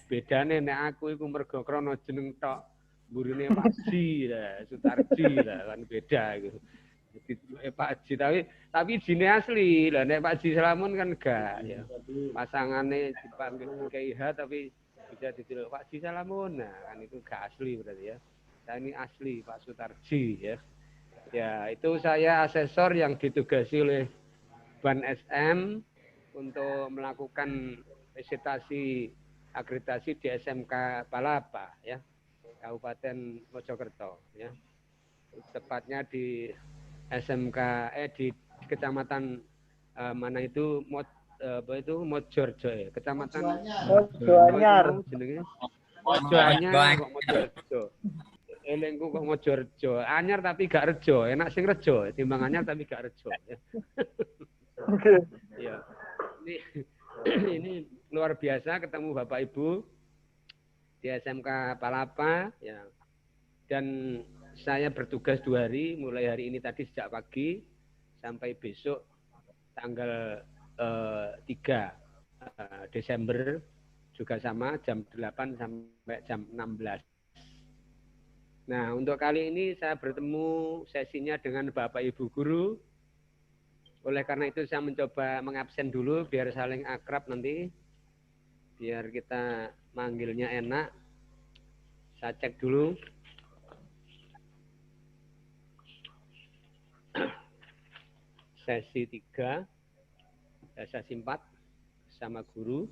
bedane nek aku iku mergo krana jeneng tok. Burine Pak Ji lah, Sutarji lah kan beda iku. Jadi Pak Ji tapi jine asli. Lah nek Pak Ji Salamun kan enggak ya. Pasangane dipanggil KIH tapi bisa diceluk Pak Ji Salamun. Nah, kan itu enggak asli berarti ya. Saya ini asli Pak Sutarji ya. Ya, itu saya asesor yang ditugasi oleh Ban SM untuk melakukan visitasi akreditasi di SMK Palapa ya, Kabupaten Mojokerto ya. Tepatnya di SMK di Kecamatan mana itu Mojorjo ya, Kecamatan Mojoanyar. Mojoanyar kok Mojorjo. Elengku kok Mojorjo, anyar tapi gak rejo, enak sing rejo, timbang anyar tapi gak rejo. Ya. Ya. Ini luar biasa ketemu Bapak Ibu di SMK Palapa ya. Dan saya bertugas 2 hari, mulai hari ini tadi sejak pagi sampai besok tanggal 3 Desember juga sama jam 8 sampai jam 16. Nah, untuk kali ini saya bertemu sesinya dengan Bapak Ibu guru. Oleh karena itu saya mencoba mengabsen dulu biar saling akrab nanti. Biar kita manggilnya enak. Saya cek dulu. Sesi 3, sesi 4 sama guru.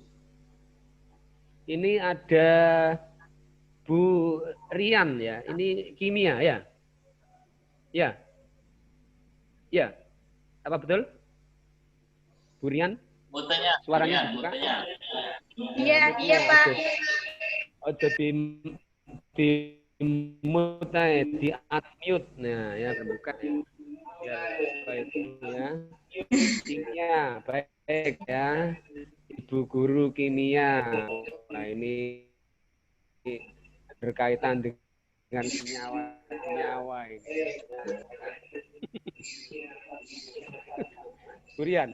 Ini ada Bu Rian ya, ini kimia ya? Ya. Ya. Apa betul? Bu Rian? Butanya. Suaranya dibuka? Iya, iya Pak. Ojo di mute, di unmute. Nah, ya terbuka. Ya, baik ya. Kimia, baik ya. Ibu guru kimia. Nah, ini berkaitan dengan senyawa ini. Burian.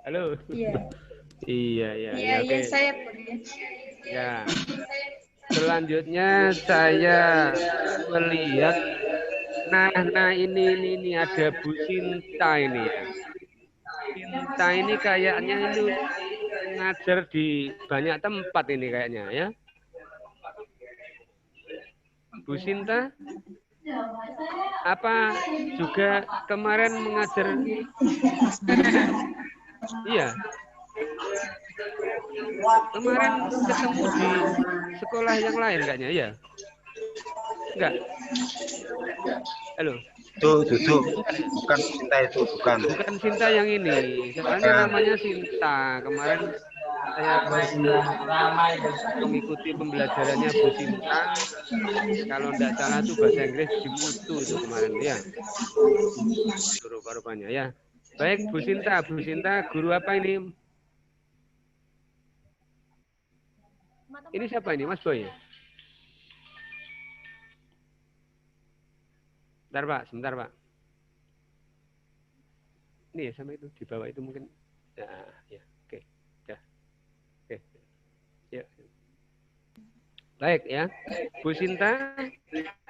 Halo. Iya. Iya, Iya, okay. Saya Burian. Ya. Selanjutnya saya melihat nah ini ada Bu Sinta ini ya. Sinta ini kayaknya itu ngajar di banyak tempat ini kayaknya ya. Bu Sinta, apa juga kemarin mengajar? Iya. Kemarin ketemu di sekolah yang lain kayaknya ya? Enggak? Halo? Itu bukan Sinta itu, bukan. Bukan Sinta yang ini. Soalnya namanya Sinta. Kemarin saya mengikuti pembelajarannya Bu Sinta. Kalau enggak salah itu bahasa Inggris di Mutu itu kemarin ya. Rupa-rupanya ya. Baik Bu Sinta, guru apa ini? Ini siapa ini, Mas Boy? Sebentar Pak. Ini ya sama itu di bawah itu mungkin. Ya, oke. Ya. Oke. Ya. Baik ya. Bu Sinta,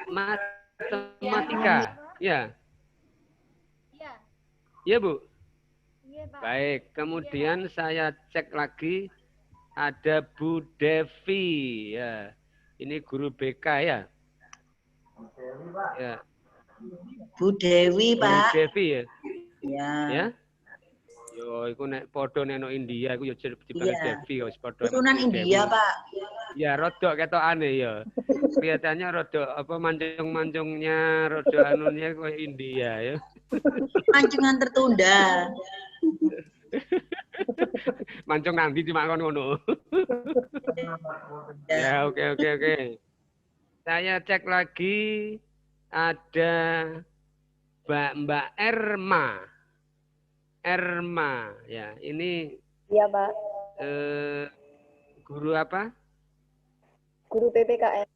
matematika. Ya. Iya. Iya, Bu. Iya, Pak. Baik, kemudian saya cek lagi ada Bu Devi ya. Ini guru BK ya. Ya. Bu Dewi, Bu Pak. Devi ya. Ya. Ya. Yo, iku nek padha neno India iku yo dipanggil Devi yo padha. Keturunan India, Pak. Ya, rodok ketokane ya. Kelihatannya rodok apa mancung-mancungnya, rodok anunya kayak India ya. Mancungan tertunda. Mancung nanti cuma ngono. Ya, oke. Saya cek lagi ada Mbak Erma ya. Ini Iya, Pak. Guru apa? Guru PPKN.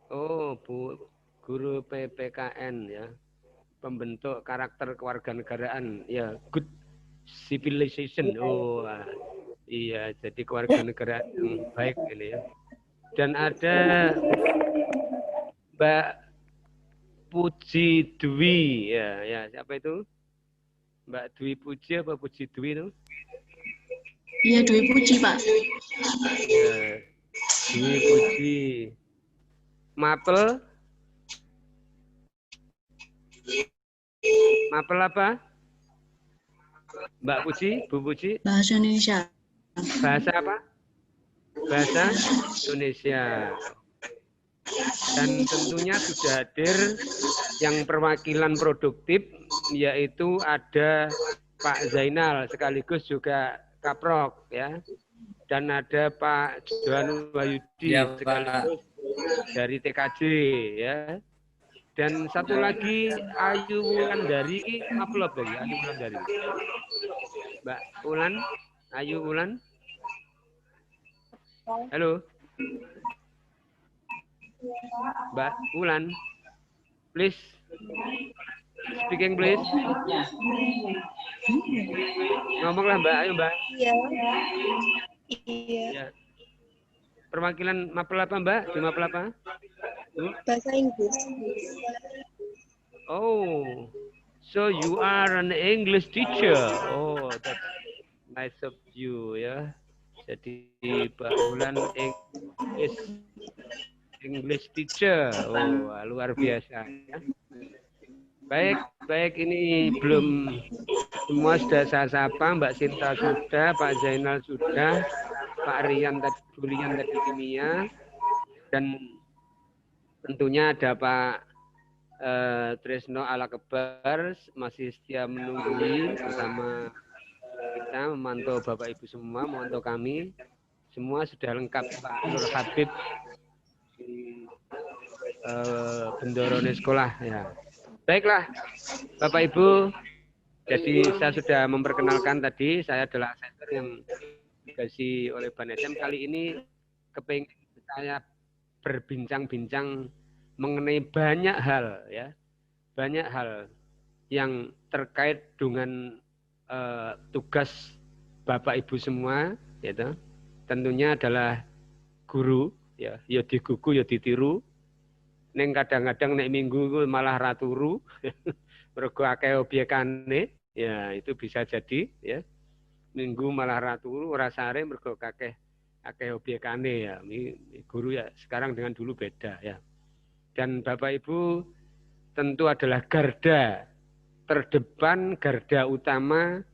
Oh, guru PPKN ya. Pembentuk karakter kewarganegaraan ya, good civilization. Oh, Iya, jadi keluarga negara yang baik ini ya. Dan ada Mbak Puji Dwi, ya siapa itu? Mbak Dwi Puji apa Puji Dwi itu? Iya, Dwi Puji, Pak. Ya, Dwi Puji. Mapel? Mapel apa? Mbak Puji, Bu Puji? Bahasa Indonesia. Bahasa apa? Bahasa Indonesia. Dan tentunya sudah hadir yang perwakilan produktif, yaitu ada Pak Zainal sekaligus juga Kaprok ya, dan ada Pak Johan Wahyudi Ya, sekaligus dari TKJ ya, dan satu lagi Ayu Wulandari upload lagi, Ayu Wulandari, Mbak Ulan, Ayu Ulan, halo. Mbak Ulan, please speaking please. Ngomonglah Mbak, ayo Mbak. Iya. Iya. Ya. Perwakilan Mapel apa Mbak? Di Mapel apa? Bahasa Inggris. Oh, so you are an English teacher. Oh, that's nice of you ya. Jadi Mbak Ulan English teacher. Oh, luar biasa ya. Baik, ini belum semua sudah saya sapa, Mbak Sinta sudah, Pak Zainal sudah, Pak Rian tadi, Julian tadi kimia, dan tentunya ada Pak Tresno Alakebar masih setia menunggu bersama kita, memantau Bapak Ibu semua, memantau kami. Semua sudah lengkap, Pak Nur Habib di Bendorone sekolah ya. Baiklah, Bapak Ibu, jadi saya sudah memperkenalkan tadi, saya adalah asesor yang dikasih oleh Ban SM. Kali ini kepingin saya berbincang-bincang mengenai banyak hal ya, banyak hal yang terkait dengan tugas Bapak Ibu semua, gitu. Tentunya adalah guru, ya digugu, ya ditiru. Neng kadang-kadang nek minggu malah raturu, mergo akeh obyekane, ya itu bisa jadi, ya. Minggu malah raturu, ora sare mergo akeh obyekane ya. Guru ya sekarang dengan dulu beda ya. Dan Bapak Ibu tentu adalah garda terdepan, garda utama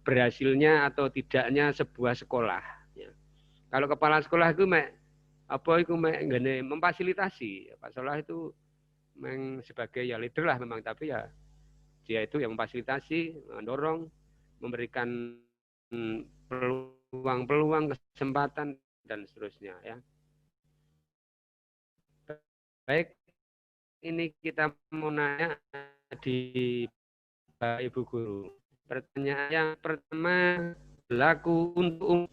berhasilnya atau tidaknya sebuah sekolah. Ya. Kalau kepala sekolah itu nggone memfasilitasi. Pak Solah itu memang sebagai ya leader lah memang, tapi ya dia itu yang memfasilitasi, mendorong, memberikan peluang, kesempatan dan seterusnya ya. Baik, ini kita mau nanya di Pak Ibu Guru. Pertanyaan yang pertama, berlaku untuk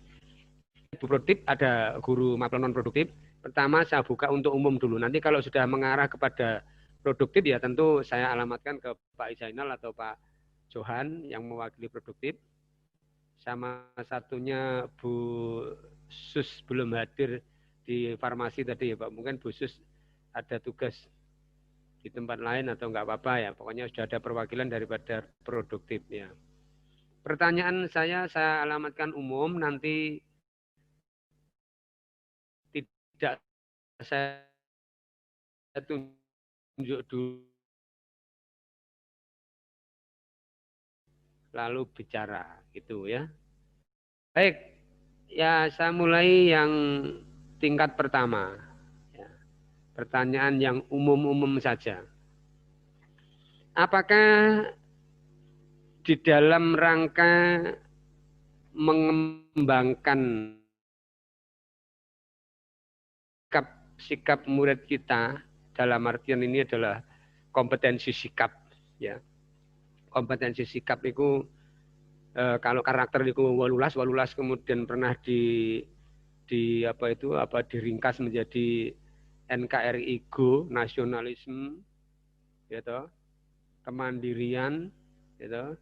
Ibu produktif, ada guru mapel non produktif. Pertama saya buka untuk umum dulu. Nanti kalau sudah mengarah kepada produktif ya tentu saya alamatkan ke Pak Zainal atau Pak Johan yang mewakili produktif. Sama satunya Bu Sus belum hadir di farmasi tadi ya Pak. Mungkin Bu Sus ada tugas di tempat lain atau enggak apa-apa ya. Pokoknya sudah ada perwakilan daripada produktif ya. Pertanyaan saya alamatkan umum, nanti tidak saya tunjuk dulu lalu bicara gitu ya. Baik, ya saya mulai yang tingkat pertama. Ya. Pertanyaan yang umum-umum saja. Apakah di dalam rangka mengembangkan sikap murid kita, dalam artian ini adalah kompetensi sikap ya. Kompetensi sikap itu kalau karakter itu walulas kemudian pernah diringkas menjadi NKRI Go, nasionalisme gitu, kemandirian gitu,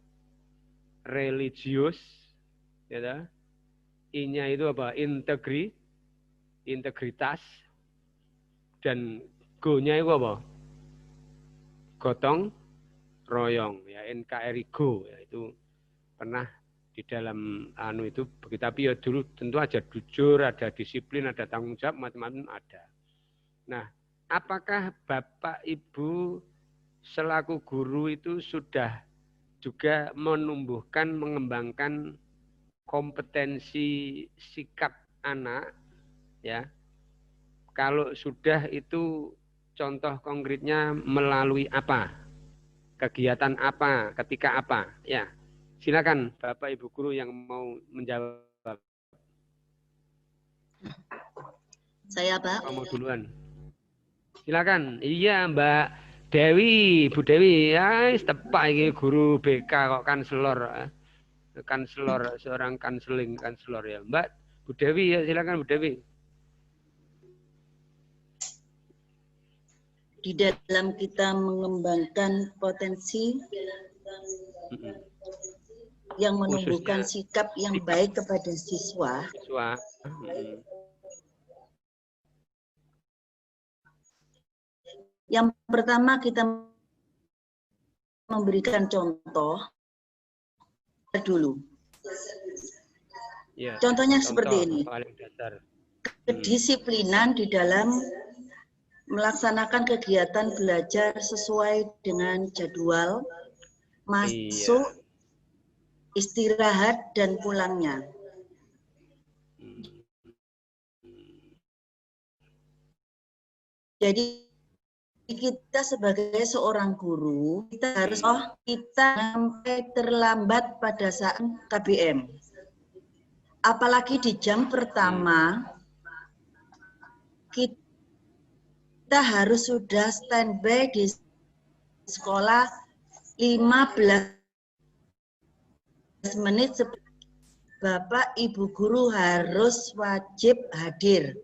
religius Ya toh? I-nya itu apa? Integritas. Dan go-nya itu apa? Gotong royong, ya NKRI Go, ya itu pernah di dalam itu begitu. Tapi ya dulu tentu aja jujur, ada disiplin, ada tanggung jawab, macam-macam ada. Nah, apakah Bapak Ibu selaku guru itu sudah juga menumbuhkan, mengembangkan kompetensi sikap anak, ya? Kalau sudah itu contoh konkretnya melalui apa? Kegiatan apa? Ketika apa? Ya, silakan Bapak Ibu guru yang mau menjawab. Saya, Pak. Kamu duluan. Silakan. Iya, Mbak Dewi, Bu Dewi. Ya, tepak ini guru BK kok kanselor. Kanselor, seorang kanselor ya. Mbak Bu Dewi ya, silakan Bu Dewi. Di dalam kita mengembangkan potensi yang menumbuhkan sikap yang baik kepada siswa. Yang pertama kita memberikan contoh dulu. Ya, Contohnya seperti ini. Paling dasar. Kedisiplinan di dalam melaksanakan kegiatan belajar sesuai dengan jadwal, masuk, istirahat, dan pulangnya. Jadi kita sebagai seorang guru, kita harus kita sampai terlambat pada saat KBM. Apalagi di jam pertama, kita harus sudah standby di sekolah 15 menit. Bapak Ibu guru harus wajib hadir.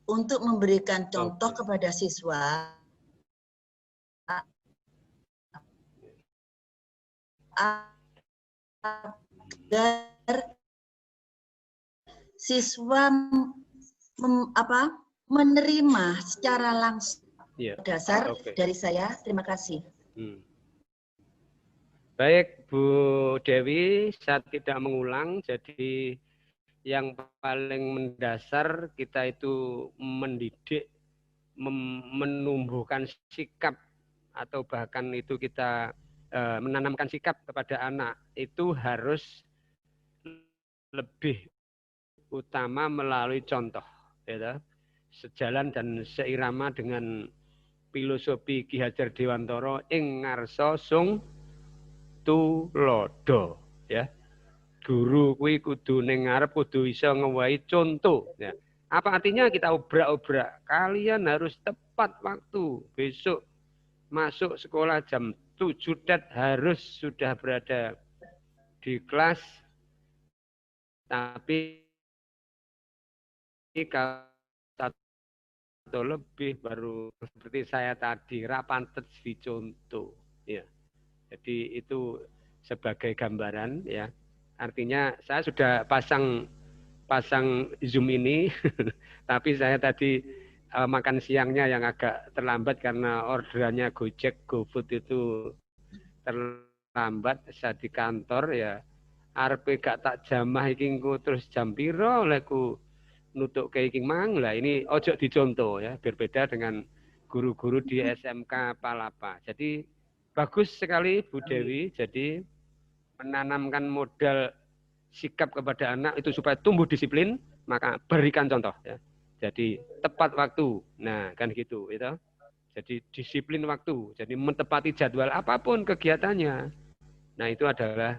Untuk memberikan contoh kepada siswa agar siswa menerima secara langsung. Dasar dari saya, terima kasih. Baik Bu Dewi, saya tidak mengulang. Jadi yang paling mendasar kita itu mendidik, menumbuhkan sikap atau bahkan itu kita menanamkan sikap kepada anak itu harus lebih utama melalui contoh, ya, sejalan dan seirama dengan filosofi Ki Hajar Dewantara ing ngarsa sung tulodo, ya. Guru kuwi kudu ning ngarep, kudu iso ngewahi contoh, ya. Apa artinya kita obrak-obrak? Kalian harus tepat waktu. Besok masuk sekolah jam 7 dat harus sudah berada di kelas. Tapi kalau atau lebih baru seperti saya tadi rapantet dicontoh, ya. Jadi itu sebagai gambaran, ya. Artinya saya sudah pasang Zoom ini, tapi saya tadi makan siangnya yang agak terlambat karena orderannya Gojek, GoFood itu terlambat. Saya di kantor, ya. Arep gak tak jamah iki engko terus jam piro olehku nutuk ke iki mang. Lah ini ojo dicontoh, ya, berbeda dengan guru-guru di SMK Palapa. Jadi bagus sekali Bu Dewi, jadi menanamkan modal sikap kepada anak itu supaya tumbuh disiplin, maka berikan contoh, ya. Jadi tepat waktu. Nah, kan gitu, itu. Jadi disiplin waktu. Jadi menepati jadwal apapun kegiatannya. Nah, itu adalah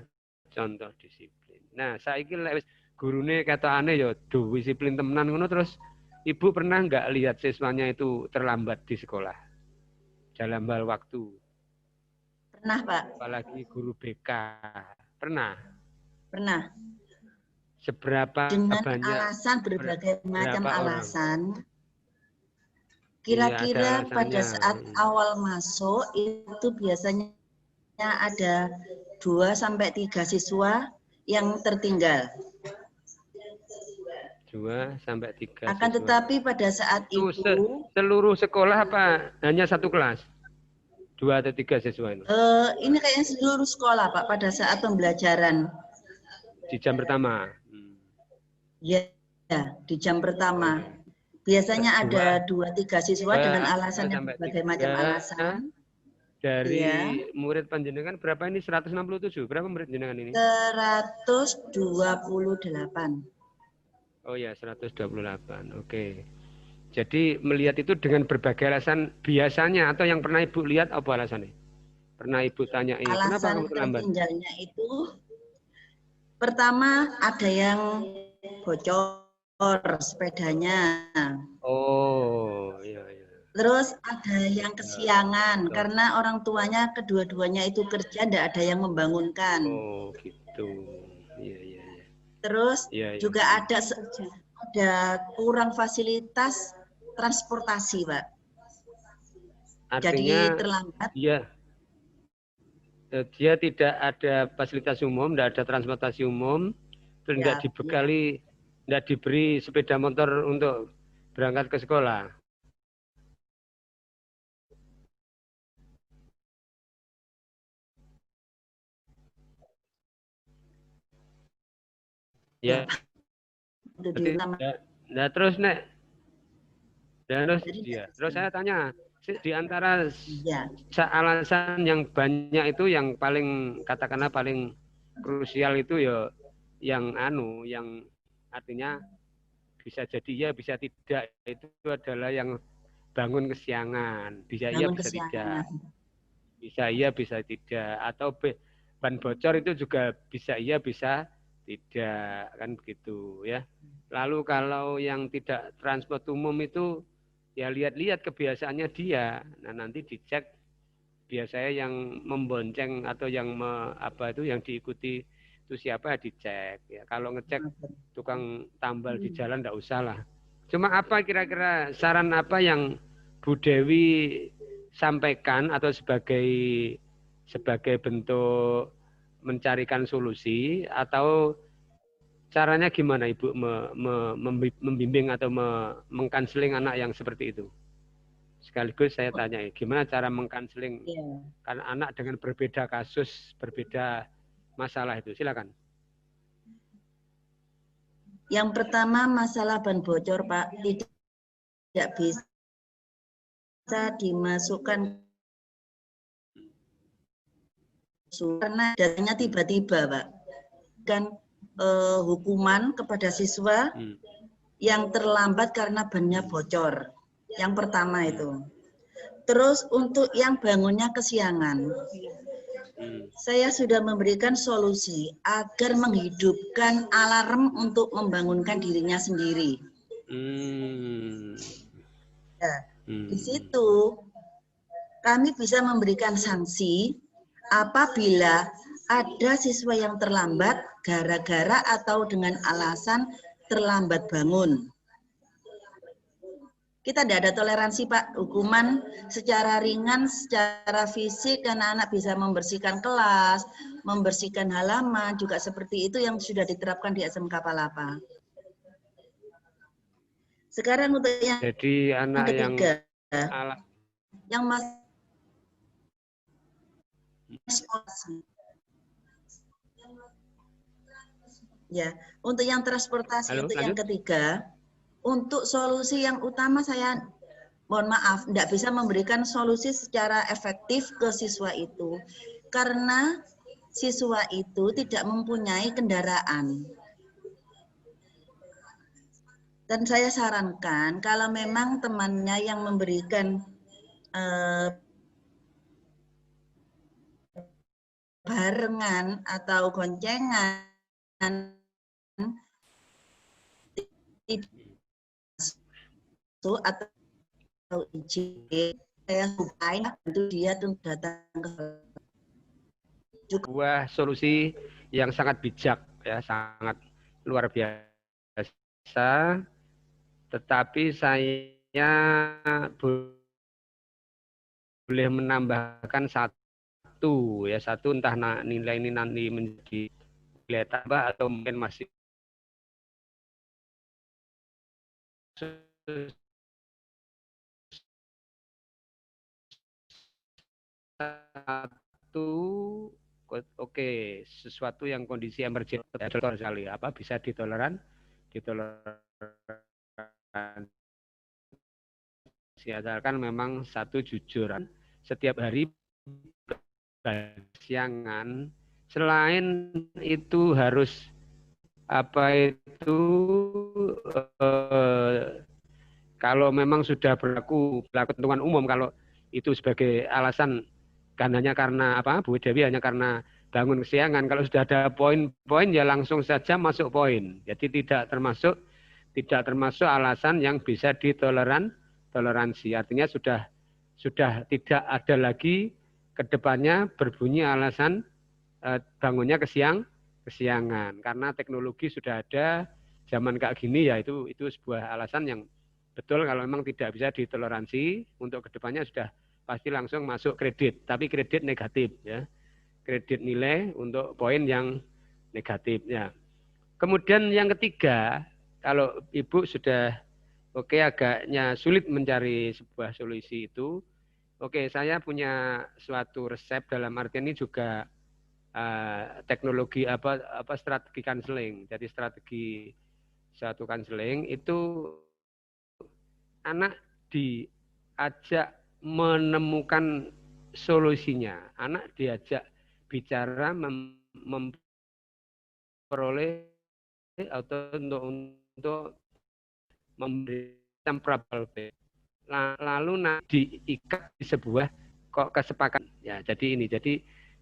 contoh disiplin. Nah, saiki lek gurune katane ya disiplin temenan ngono, terus Ibu pernah nggak lihat siswanya itu terlambat di sekolah dalam hal waktu? Pernah, Pak. Apalagi guru BK. Pernah? Pernah. Seberapa dengan banyak? Alasan berbagai macam alasan. Kira-kira Iya, pada saat awal masuk itu biasanya ada 2 sampai 3 siswa yang tertinggal. 2 sampai 3 Akan siswa. tetapi pada saat itu seluruh sekolah apa hanya satu kelas? 2 atau 3 siswa itu? Ini kayaknya seluruh sekolah Pak pada saat pembelajaran. Di jam pertama? Ya, di jam pertama. Biasanya ada 2-3 siswa dengan alasan yang berbagai macam alasan. Dari murid panjenengan berapa ini? 167. Berapa murid jenengan ini? 128. Oh ya, 128. Oke. Jadi melihat itu dengan berbagai alasan biasanya atau yang pernah Ibu lihat apa alasannya? Pernah Ibu tanyai, kenapa kamu terlambat? Alasan tertinggalnya itu pertama ada yang bocor sepedanya. Oh, iya. Terus ada yang kesiangan karena orang tuanya kedua-duanya itu kerja, tidak ada yang membangunkan. Oh, gitu. Iya. Terus juga ada kurang fasilitas transportasi, Pak. Artinya, jadi terlambat. Dia tidak ada fasilitas umum, tidak ada transportasi umum, terus tidak dibekali, tidak diberi sepeda motor untuk berangkat ke sekolah. Ya. Nah, terus terus saya tanya, di antara alasan yang banyak itu yang paling katakanlah paling krusial itu ya yang artinya bisa jadi ya bisa tidak, itu adalah yang bangun kesiangan, bisa iya bisa tidak, bisa iya bisa tidak, atau ban bocor itu juga bisa iya bisa tidak, kan begitu ya. Lalu kalau yang tidak transport umum itu ya lihat-lihat kebiasaannya dia. Nah, nanti dicek biasanya yang membonceng atau yang yang diikuti itu siapa dicek ya. Kalau ngecek tukang tambal di jalan enggak usah lah. Cuma apa kira-kira saran apa yang Bu Dewi sampaikan atau sebagai bentuk mencarikan solusi, atau caranya gimana Ibu membimbing atau mengkanseling anak yang seperti itu? Sekaligus saya tanya, gimana cara mengkanseling karena anak dengan berbeda kasus, berbeda masalah itu? Silakan. Yang pertama masalah ban bocor, Pak, tidak bisa dimasukkan karena datanya tiba-tiba, Pak. Kan hukuman kepada siswa yang terlambat karena bannya bocor. Yang pertama itu. Terus untuk yang bangunnya kesiangan, saya sudah memberikan solusi agar menghidupkan alarm untuk membangunkan dirinya sendiri. Nah, di situ kami bisa memberikan sanksi apabila ada siswa yang terlambat gara-gara atau dengan alasan terlambat bangun. Kita tidak ada toleransi, Pak. Hukuman secara ringan, secara fisik, karena anak bisa membersihkan kelas, membersihkan halaman, juga seperti itu yang sudah diterapkan di SMK Palapa. Sekarang untuk yang ketiga, yang ya, untuk yang transportasi, untuk yang ketiga, untuk solusi yang utama saya mohon maaf tidak bisa memberikan solusi secara efektif ke siswa itu karena siswa itu tidak mempunyai kendaraan. Dan saya sarankan kalau memang temannya yang memberikan barengan atau goncengan atau izin, saya supain itu dia tuh datang ke sebuah solusi yang sangat bijak ya, sangat luar biasa. Tetapi saya boleh menambahkan satu ya, satu entah nilai ini nanti menjadi nilai tambah atau mungkin masih satu. Oke, sesuatu yang kondisi emergensi sekali apa bisa ditoleransi asalkan memang satu jujuran setiap hari siangan. Selain itu harus apa itu kalau memang sudah berlaku ketentuan umum, kalau itu sebagai alasan kan hanya karena apa Bu Dewi hanya karena bangun kesiangan, kalau sudah ada poin-poin ya langsung saja masuk poin. Jadi tidak termasuk alasan yang bisa ditoleransi. Artinya sudah tidak ada lagi ke depannya berbunyi alasan bangunnya kesiangan karena teknologi sudah ada. Zaman kayak gini ya itu sebuah alasan yang betul kalau memang tidak bisa ditoleransi. Untuk kedepannya sudah pasti langsung masuk kredit, tapi kredit negatif ya, kredit nilai untuk poin yang negatif ya. Kemudian yang ketiga, kalau Ibu sudah agaknya sulit mencari sebuah solusi itu, saya punya suatu resep, dalam artian ini juga teknologi strategi counseling. Jadi strategi suatu counseling itu anak diajak menemukan solusinya, anak diajak bicara memperoleh atau untuk memberikan probable, lalu diikat di sebuah kesepakatan ya. Jadi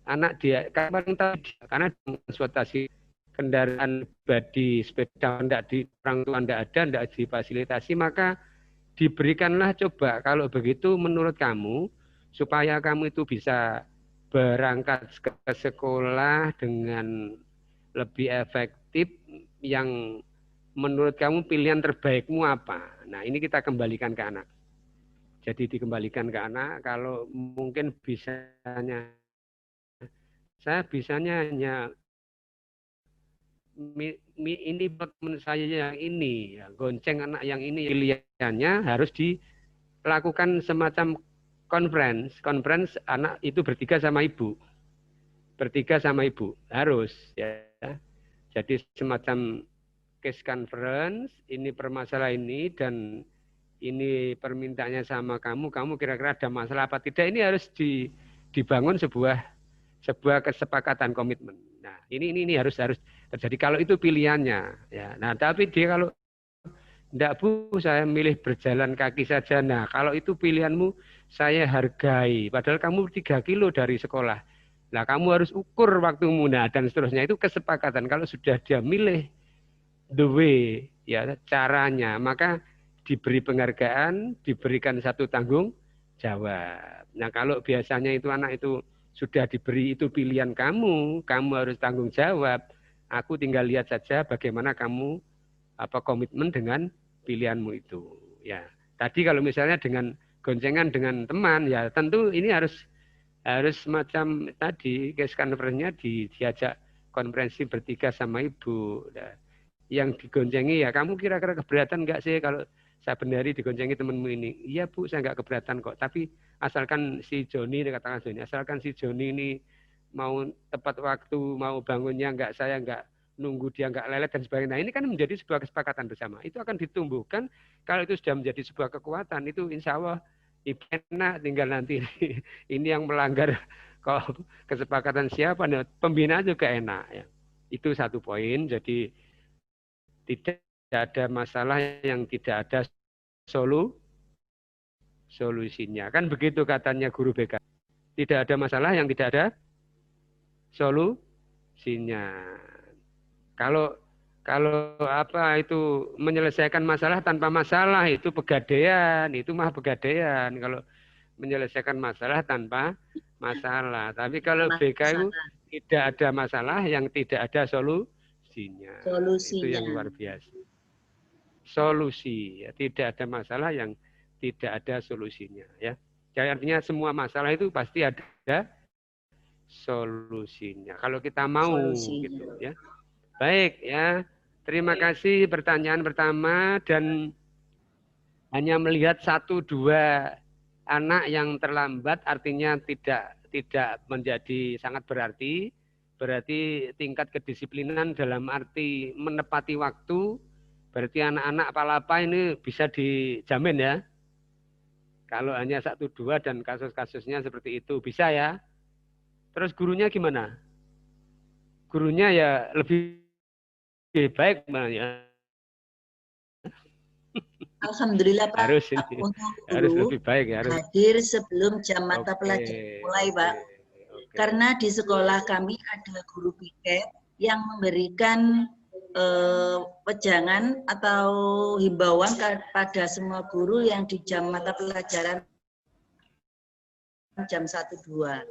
anak dia karena transportasi kendaraan pribadi, sepeda orang tua tidak difasilitasi, maka diberikanlah coba kalau begitu menurut kamu supaya kamu itu bisa berangkat ke sekolah dengan lebih efektif, yang menurut kamu pilihan terbaikmu apa? Nah, ini kita kembalikan ke anak. Jadi dikembalikan ke anak, kalau mungkin saya bisanya hanya ini teman saya yang ini, ya, gonceng anak yang ini, pilihannya harus dilakukan semacam conference anak itu bertiga sama ibu harus ya. Jadi semacam case conference, ini permasalahan ini dan ini permintaannya sama kamu kira-kira ada masalah apa tidak, ini harus dibangun sebuah kesepakatan, komitmen. Nah, ini harus terjadi kalau itu pilihannya ya. Nah, tapi dia kalau enggak Bu, saya milih berjalan kaki saja. Nah, kalau itu pilihanmu saya hargai, padahal kamu 3 kilo dari sekolah. Nah, kamu harus ukur waktumu, nah, dan seterusnya. Itu kesepakatan. Kalau sudah dia milih the way ya caranya, maka diberi penghargaan, diberikan satu tanggung jawab. Nah, kalau biasanya itu anak itu sudah diberi itu pilihan kamu harus tanggung jawab. Aku tinggal lihat saja bagaimana kamu komitmen dengan pilihanmu itu. Ya, tadi kalau misalnya dengan goncengan dengan teman, ya tentu ini harus semacam tadi case conference-nya diajak konferensi bertiga sama ibu. Nah, yang digoncengi ya kamu kira-kira keberatan nggak sih kalau saya benar digoncengi temanmu ini? Iya Bu, saya nggak keberatan kok. Tapi asalkan si Joni, katakan Joni, asalkan si Joni ini mau tepat waktu, mau bangunnya saya nggak nunggu dia nggak lelet dan sebagainya. Nah, ini kan menjadi sebuah kesepakatan bersama. Itu akan ditumbuhkan kalau itu sudah menjadi sebuah kekuatan. Itu insya Allah enak, tinggal nanti ini yang melanggar kok kesepakatan siapa? Nah, pembinaan juga enak. Ya. Itu satu poin. Jadi tidak ada masalah yang tidak ada solusinya. Kan begitu katanya guru BK. Tidak ada masalah yang tidak ada solusinya. Kalau apa itu menyelesaikan masalah tanpa masalah itu pegadaian, itu mah pegadaian. Kalau menyelesaikan masalah tanpa masalah. Tapi kalau BK itu tidak ada masalah yang tidak ada solusinya. Itu yang luar biasa. Solusi, ya, tidak ada masalah yang tidak ada solusinya ya. Jadi artinya semua masalah itu pasti ada solusinya. Kalau kita mau gitu ya. Baik ya. Terima kasih pertanyaan pertama dan hanya melihat 1-2 anak yang terlambat artinya tidak menjadi sangat berarti. Berarti tingkat kedisiplinan dalam arti menepati waktu. Berarti anak-anak Palapa ini bisa dijamin ya. Kalau hanya 1-2 dan kasus-kasusnya seperti itu bisa ya. Terus gurunya gimana? Gurunya ya lebih baik ya. Alhamdulillah Pak. Harus ini. Harus lebih baik ya. Hadir sebelum jam mata pelajaran mulai Pak. Karena di sekolah kami ada guru piket yang memberikan wejangan atau himbauan kepada semua guru yang di jam mata pelajaran jam 1-2.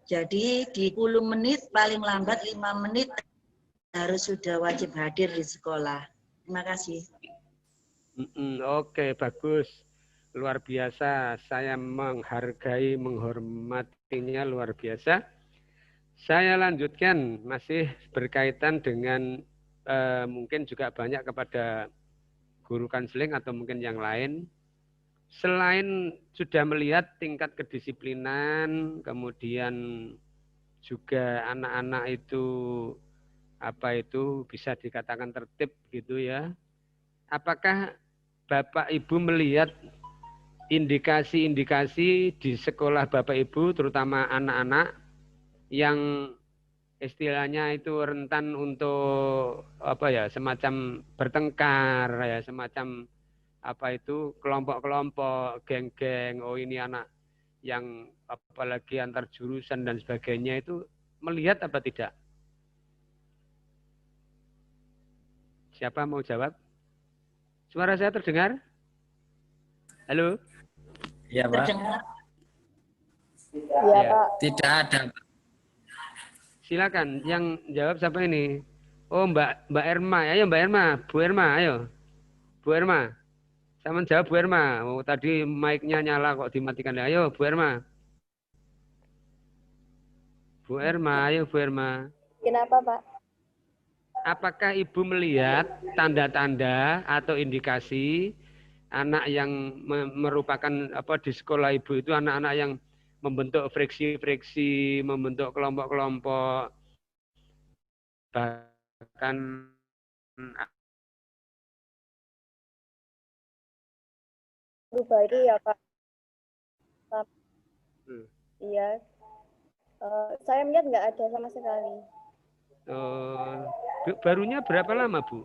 Jadi di 10 menit paling lambat 5 menit harus sudah wajib hadir di sekolah. Terima kasih. Oke, bagus. Luar biasa. Saya menghargai, menghormatinya luar biasa. Saya lanjutkan masih berkaitan dengan mungkin juga banyak kepada guru konseling atau mungkin yang lain. Selain sudah melihat tingkat kedisiplinan, kemudian juga anak-anak itu bisa dikatakan tertib gitu ya. Apakah Bapak Ibu melihat indikasi-indikasi di sekolah Bapak Ibu terutama anak-anak yang istilahnya itu rentan untuk semacam bertengkar ya, semacam kelompok-kelompok, geng-geng, ini anak yang apalagi antar jurusan dan sebagainya itu melihat apa tidak? Siapa mau jawab? Suara saya terdengar? Halo? Ya, Pak. Iya, Pak. Tidak ada. Silakan, yang jawab siapa ini? Oh, Mbak Erma. Ayo Mbak Erma, Bu Erma, ayo. Bu Erma. Sama jawab Bu Erma. Oh, tadi mic-nya nyala kok dimatikan. Ayo Bu Erma. Bu Erma, ayo Bu Erma. Kenapa, Pak? Apakah Ibu melihat tanda-tanda atau indikasi anak yang merupakan di sekolah Ibu itu anak-anak yang membentuk friksi-friksi, membentuk kelompok-kelompok, bahkan Baru ya Pak. Iya. Saya melihat nggak ada sama sekali. Barunya berapa lama Bu?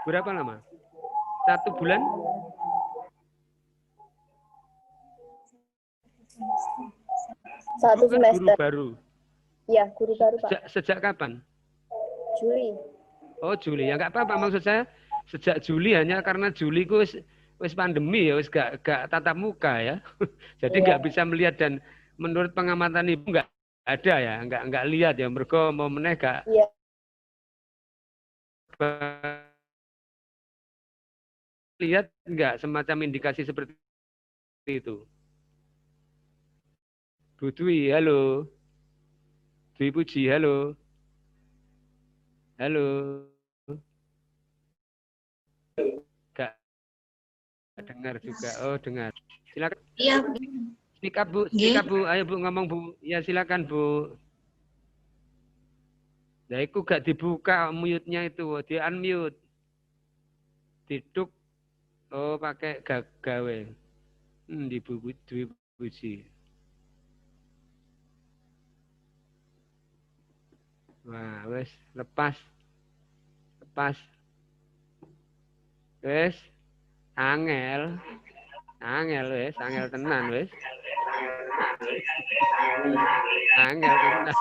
Berapa lama? 1 bulan? Satu semester. Guru baru. Iya, guru baru Pak. Sejak kapan? Juli. Oh Juli, ya nggak apa-apa. Maksud saya sejak Juli hanya karena Juli ku wis pandemi ya, wis gak tatap muka ya. Jadi nggak bisa melihat dan menurut pengamatan Ibu nggak ada ya, nggak lihat ya. Mergo mau meneh gak. Iya. Lihat nggak semacam indikasi seperti itu? Bu Dwi, halo. Dwi Puji, halo. Halo. Gak dengar juga. Oh, dengar. Silakan. Iya. Speak up, Bu. Speak up, Bu. Ayo, Bu, ngomong, Bu. Ya, silakan, Bu. Nah, itu gak dibuka mute-nya itu. Di unmute. Diduk. Oh, pakai gawe. Di Dwi Puji. Wah, wes lepas. Wes angel wes, angel tenan wes. Angel tenan.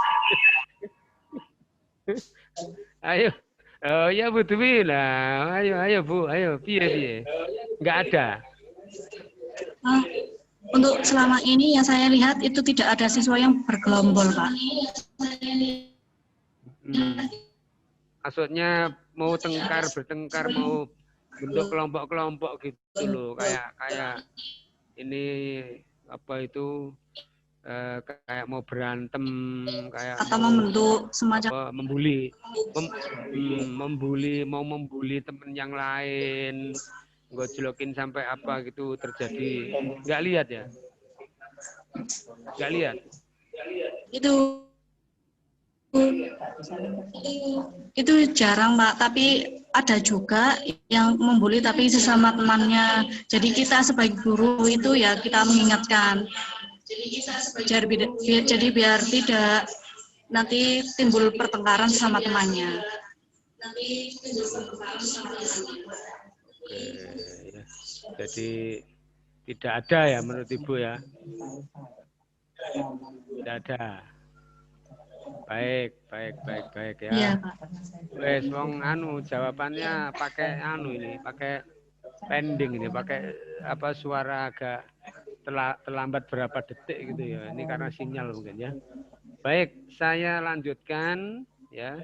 Ayo. Oh ya Bu Dwi lah. Ayo Bu, ayo piye. Enggak ada. Untuk selama ini yang saya lihat itu tidak ada siswa yang bergelombol, Pak. Maksudnya mau bertengkar, mau bentuk kelompok-kelompok gitu loh, kayak ini apa itu kayak mau berantem, kayak atau membentuk semacam apa, mau membuli temen yang lain, ngojlokin sampai apa gitu terjadi. Nggak lihat ya? Nggak lihat? Itu jarang Pak, tapi ada juga yang membuli tapi sesama temannya. Jadi kita sebagai guru itu ya kita mengingatkan. Jadi biar tidak nanti timbul pertengkaran sama temannya. Oke, ya. Jadi tidak ada ya menurut Ibu ya? Tidak ada. Baik ya. Iya, Pak. Wes wong jawabannya pakai pakai pending ini, pakai apa suara agak terlambat berapa detik gitu ya. Ini karena sinyal mungkin ya. Baik, saya lanjutkan ya.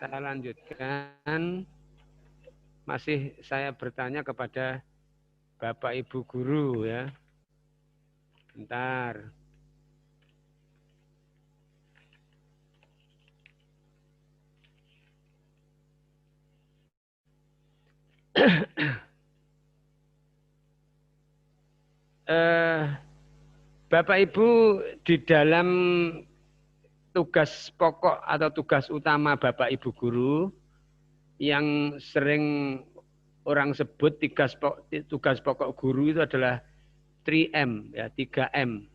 Saya lanjutkan. Masih saya bertanya kepada Bapak Ibu guru ya. Bentar. Bapak Ibu, di dalam tugas pokok atau tugas utama Bapak Ibu guru yang sering orang sebut tugas pokok guru itu adalah 3M ya, 3M.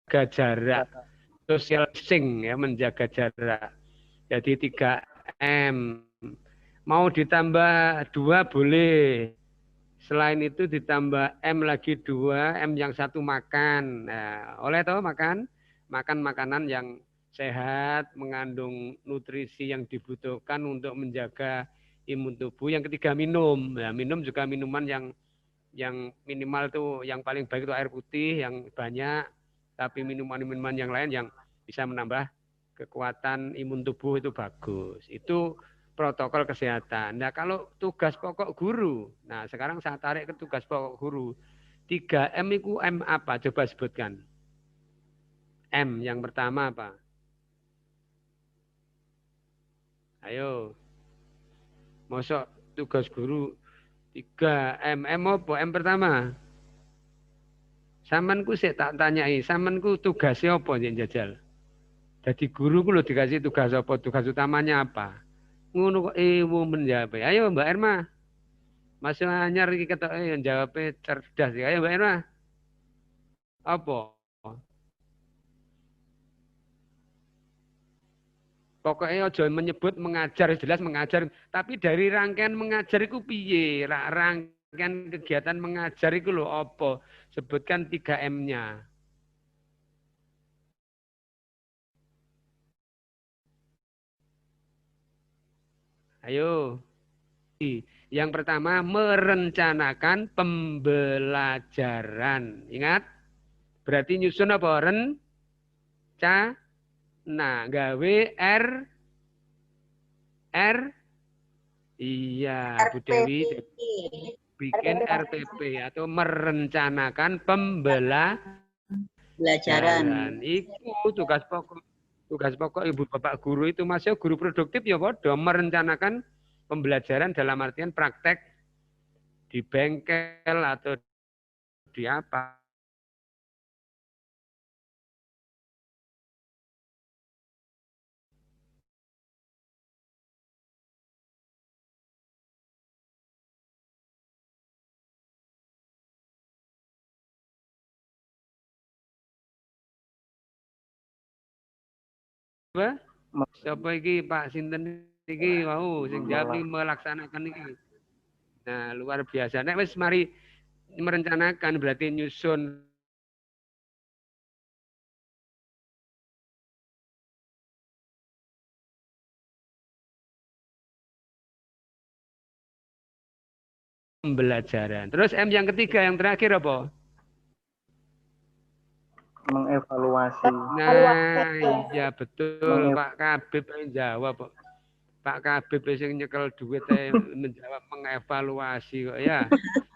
Menjaga jarak, social distancing ya, menjaga jarak. Jadi 3M. Mau ditambah 2 boleh. Selain itu ditambah M lagi 2, M yang 1 makan. Nah, oleh tahu makan makanan yang sehat, mengandung nutrisi yang dibutuhkan untuk menjaga imun tubuh. Yang ketiga minum. Nah, minum juga minuman yang minimal tuh, yang paling baik itu air putih yang banyak. Tapi minuman-minuman yang lain yang bisa menambah kekuatan imun tubuh itu bagus. Itu protokol kesehatan. Nah, kalau tugas pokok guru, nah sekarang saya tarik ke tugas pokok guru. 3M itu M apa? Coba sebutkan. M yang pertama apa? Ayo. Mosok tugas guru 3M. M apa? M pertama. Samanku sih tak tanyai, samanku tugasnya apa yang jajal? Jadi guru ku lho dikasih tugas apa? Tugas utamanya apa? Ngono kok menjawab. Ayo Mbak Erma. Mas anyar iki ketok yang jawabnya cerdas. Ayo Mbak Erma. Apa? Pokoknya aja menyebut mengajar, jelas mengajar. Tapi dari rangkaian mengajar itu piye? Rangkaian kegiatan mengajar itu lho apa? Sebutkan 3M-nya. Ayo. Yang pertama, merencanakan pembelajaran. Ingat? Berarti nyusun apa? Nah, gawe iya, Bu Dewi bikin RPP atau merencanakan pembelajaran. Itu tugas pokok Ibu Bapak guru itu, masih guru produktif ya bodoh, merencanakan pembelajaran dalam artian praktek di bengkel atau di apa. Siapa iki Pak Sinten iki wau sing jawab iki melaksanakan iki. Nah, luar biasa. Nek wis mari merencanakan berarti nyusun pembelajaran. Terus M yang ketiga, yang terakhir apa? Mengevaluasi. Nah, iya betul Pak Kabib yang jawab. Pak Kabib yang nyekel duit menjawab mengevaluasi kok ya.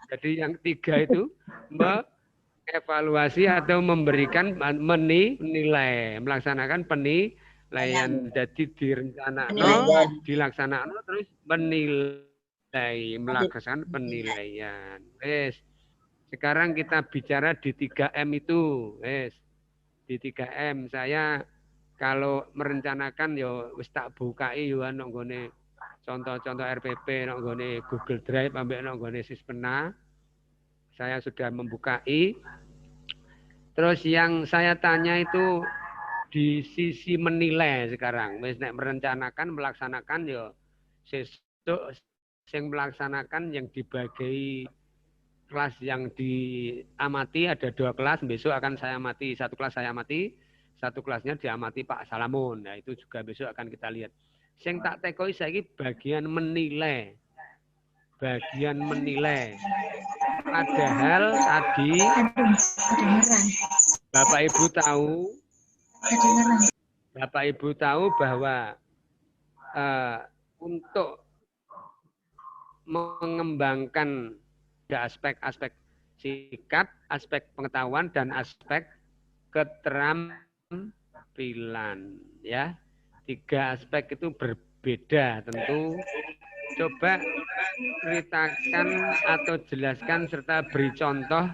Jadi yang ketiga itu mengevaluasi atau memberikan menilai, melaksanakan penilaian. Jadi dilaksanakan terus menilai, melaksanakan penilaian. Wes. Sekarang kita bicara di 3M itu, wes. Di 3M saya kalau merencanakan yo wis tak bukai yo nggone contoh-contoh RPP nggone Google Drive ambek nggone Sispena. Saya sudah membukai. Terus yang saya tanya itu di sisi menilai sekarang. Wis nek merencanakan melaksanakan yo sesuk sing melaksanakan yang dibagi kelas yang diamati ada 2 kelas, besok akan saya amati, 1 kelas saya amati, 1 kelasnya diamati Pak Salamun. Nah, itu juga besok akan kita lihat. Sing tak tekoi saiki bagian menilai. Bagian menilai. Padahal tadi Bapak Ibu tahu bahwa untuk mengembangkan aspek-aspek sikap, aspek pengetahuan dan aspek keterampilan ya. 3 aspek itu berbeda tentu. Coba ceritakan atau jelaskan serta beri contoh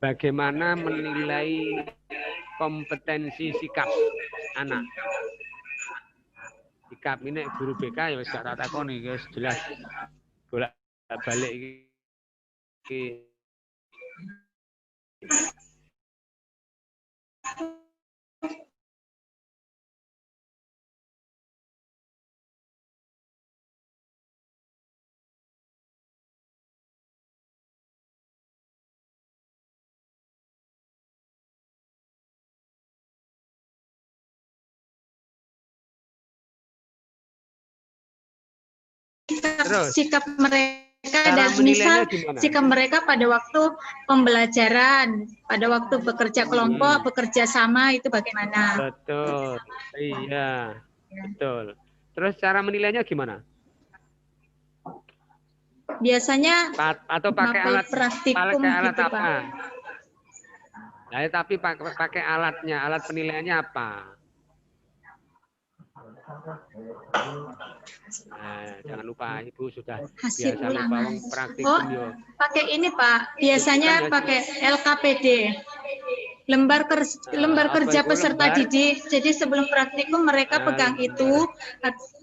bagaimana menilai kompetensi sikap anak. Sikap ini guru BK ya wis gak tak takoni guys, jelas bolak-balik iki. Terus, sikap mereka dan misal sikap mereka pada waktu pembelajaran, pada waktu bekerja kelompok, bekerja sama itu bagaimana? Betul, iya, betul. Terus cara menilainya gimana? Biasanya atau pakai alat praktikum alat gitu, apa? Pak. Nah, tapi pakai alatnya, alat penilaiannya apa? Nah, jangan lupa Ibu sudah Hasil biasa lupa praktikum yo. Pakai ini Pak, biasanya pakai LKPD. Lembar kerja peserta didik. Jadi sebelum praktikum mereka pegang itu.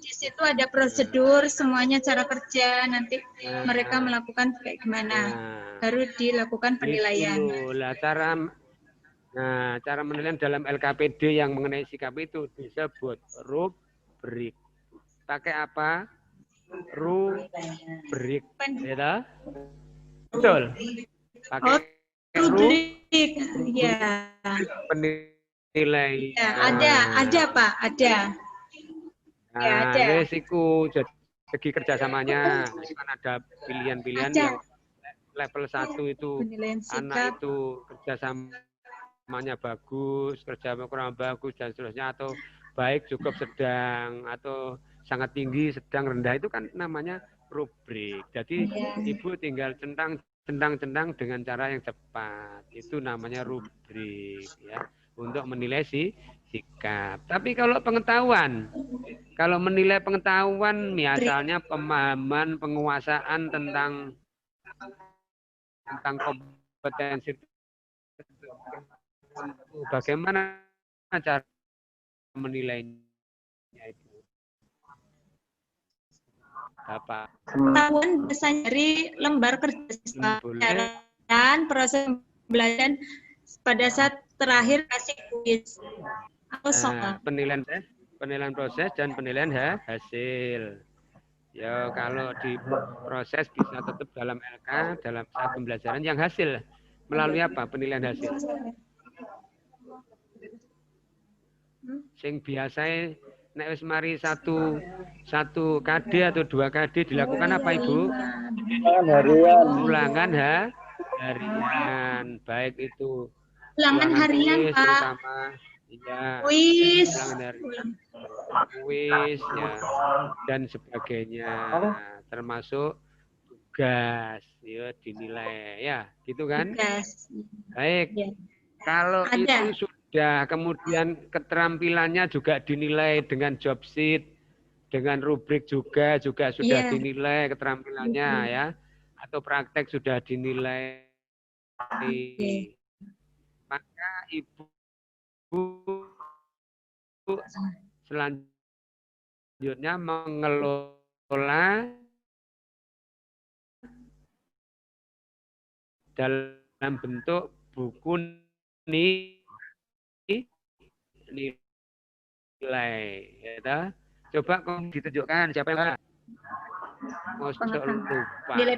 Di situ ada prosedur semuanya cara kerja. Nanti mereka melakukan kayak gimana. Baru dilakukan penilaian. Cara menilai dalam LKPD yang mengenai sikap itu disebut rubrik. Pakai apa? Rubrik. Ya, betul. Pakai rubrik. Ya. Penilai. Ya, ada Pak, ada. Nah, ya, ada. Resiko segi kerjasamanya kan ada pilihan-pilihan yang level 1 itu anak itu kerjasamanya bagus, kerja kurang bagus dan seterusnya, atau baik, cukup, sedang, atau sangat tinggi, sedang, rendah, itu kan namanya rubrik. Jadi Ibu tinggal centang-centang dengan cara yang cepat. Itu namanya rubrik ya, untuk menilai sikap. Tapi kalau pengetahuan, kalau menilai pengetahuan misalnya pemahaman, penguasaan tentang kompetensi, bagaimana cara menilainya itu? Apa? Pengetahuan biasanya dari lembar kerja siswa dan proses pembelajaran pada saat terakhir kasih kuis. penilaian proses dan penilaian hasil. Ya kalau di proses bisa tetap dalam LK, dalam saat pembelajaran yang hasil. Melalui apa? Penilaian hasil. Sing biasa nek wis mari satu KD atau 2 KD dilakukan apa Ibu? Ulangan harian, baik itu Ulangan harian, kuis, Pak. terutama ya, Kuis. ulangan harian, kuis ya dan sebagainya, termasuk tugas ya dinilai ya, gitu kan? Tugas. Baik. Ya. Kalau Ada. itu sudah, kemudian keterampilannya juga dinilai dengan job sheet, dengan rubrik juga sudah Iya. dinilai keterampilannya ya, atau praktek sudah dinilai. Maka Ibu selanjutnya mengelola dalam bentuk buku nilai, ya. Coba kamu ditunjukkan siapa yang lupa. Nilai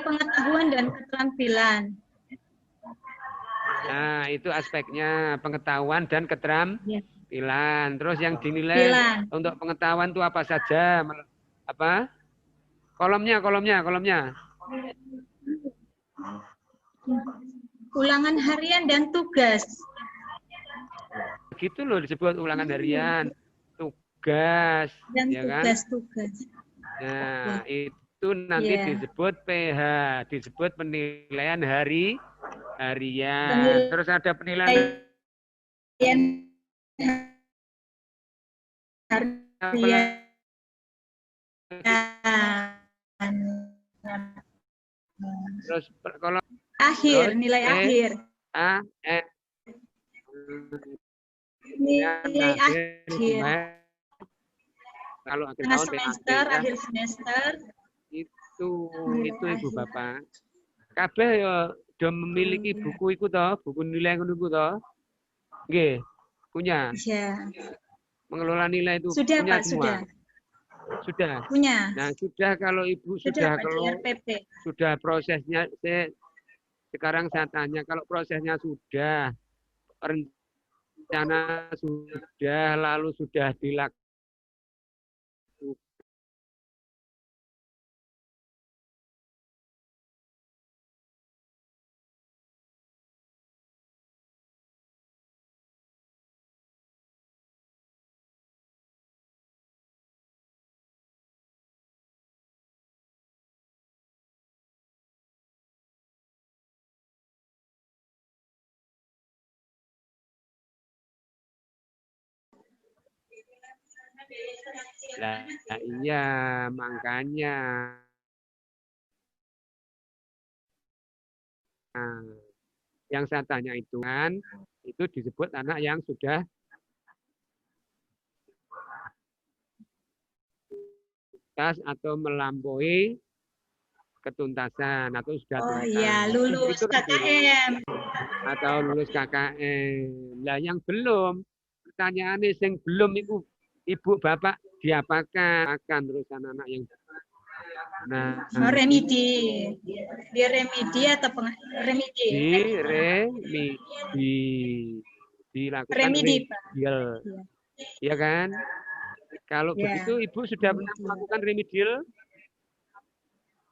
pengetahuan dan keterampilan. Nah, itu aspeknya pengetahuan dan keterampilan. Terus yang dinilai untuk pengetahuan itu apa saja? Apa? Kolomnya. Ulangan harian dan tugas. Gitu loh disebut ulangan harian, tugas, dan ya kan? Tugas. Nah, itu nanti disebut PH, disebut penilaian harian. Terus ada penilaian harian. Terus kalau nilai akhir. Nilai akhir. Kalau akhir Tengah tahun semester, akhir semester. Itu Ibu Bapak. Kabeh ya sudah memiliki buku itu toh, buku nilai itu toh. Nggih, punya. Iya. Mengelola nilai itu sudah, punya Pak, semua. Sudah. Punya. Nah, sudah kalau Ibu sudah prosesnya, sekarang saya tanya, kalau prosesnya sudah, rencana sudah, lalu sudah dilakukan, nah, iya, makanya. Nah, yang saya tanya itu kan, itu disebut anak yang sudah tuntas atau melampaui ketuntasan atau sudah tuntas. Iya, lulus KKM. Atau lulus KKM. Nah, yang belum, pertanyaannya yang belum itu Ibu Bapak diapakan akan terus anak-anak yang remedi. Dia remedi atau remedi? Dilakukan remedial. Iya kan? Kalau begitu Ibu sudah pernah melakukan remedial?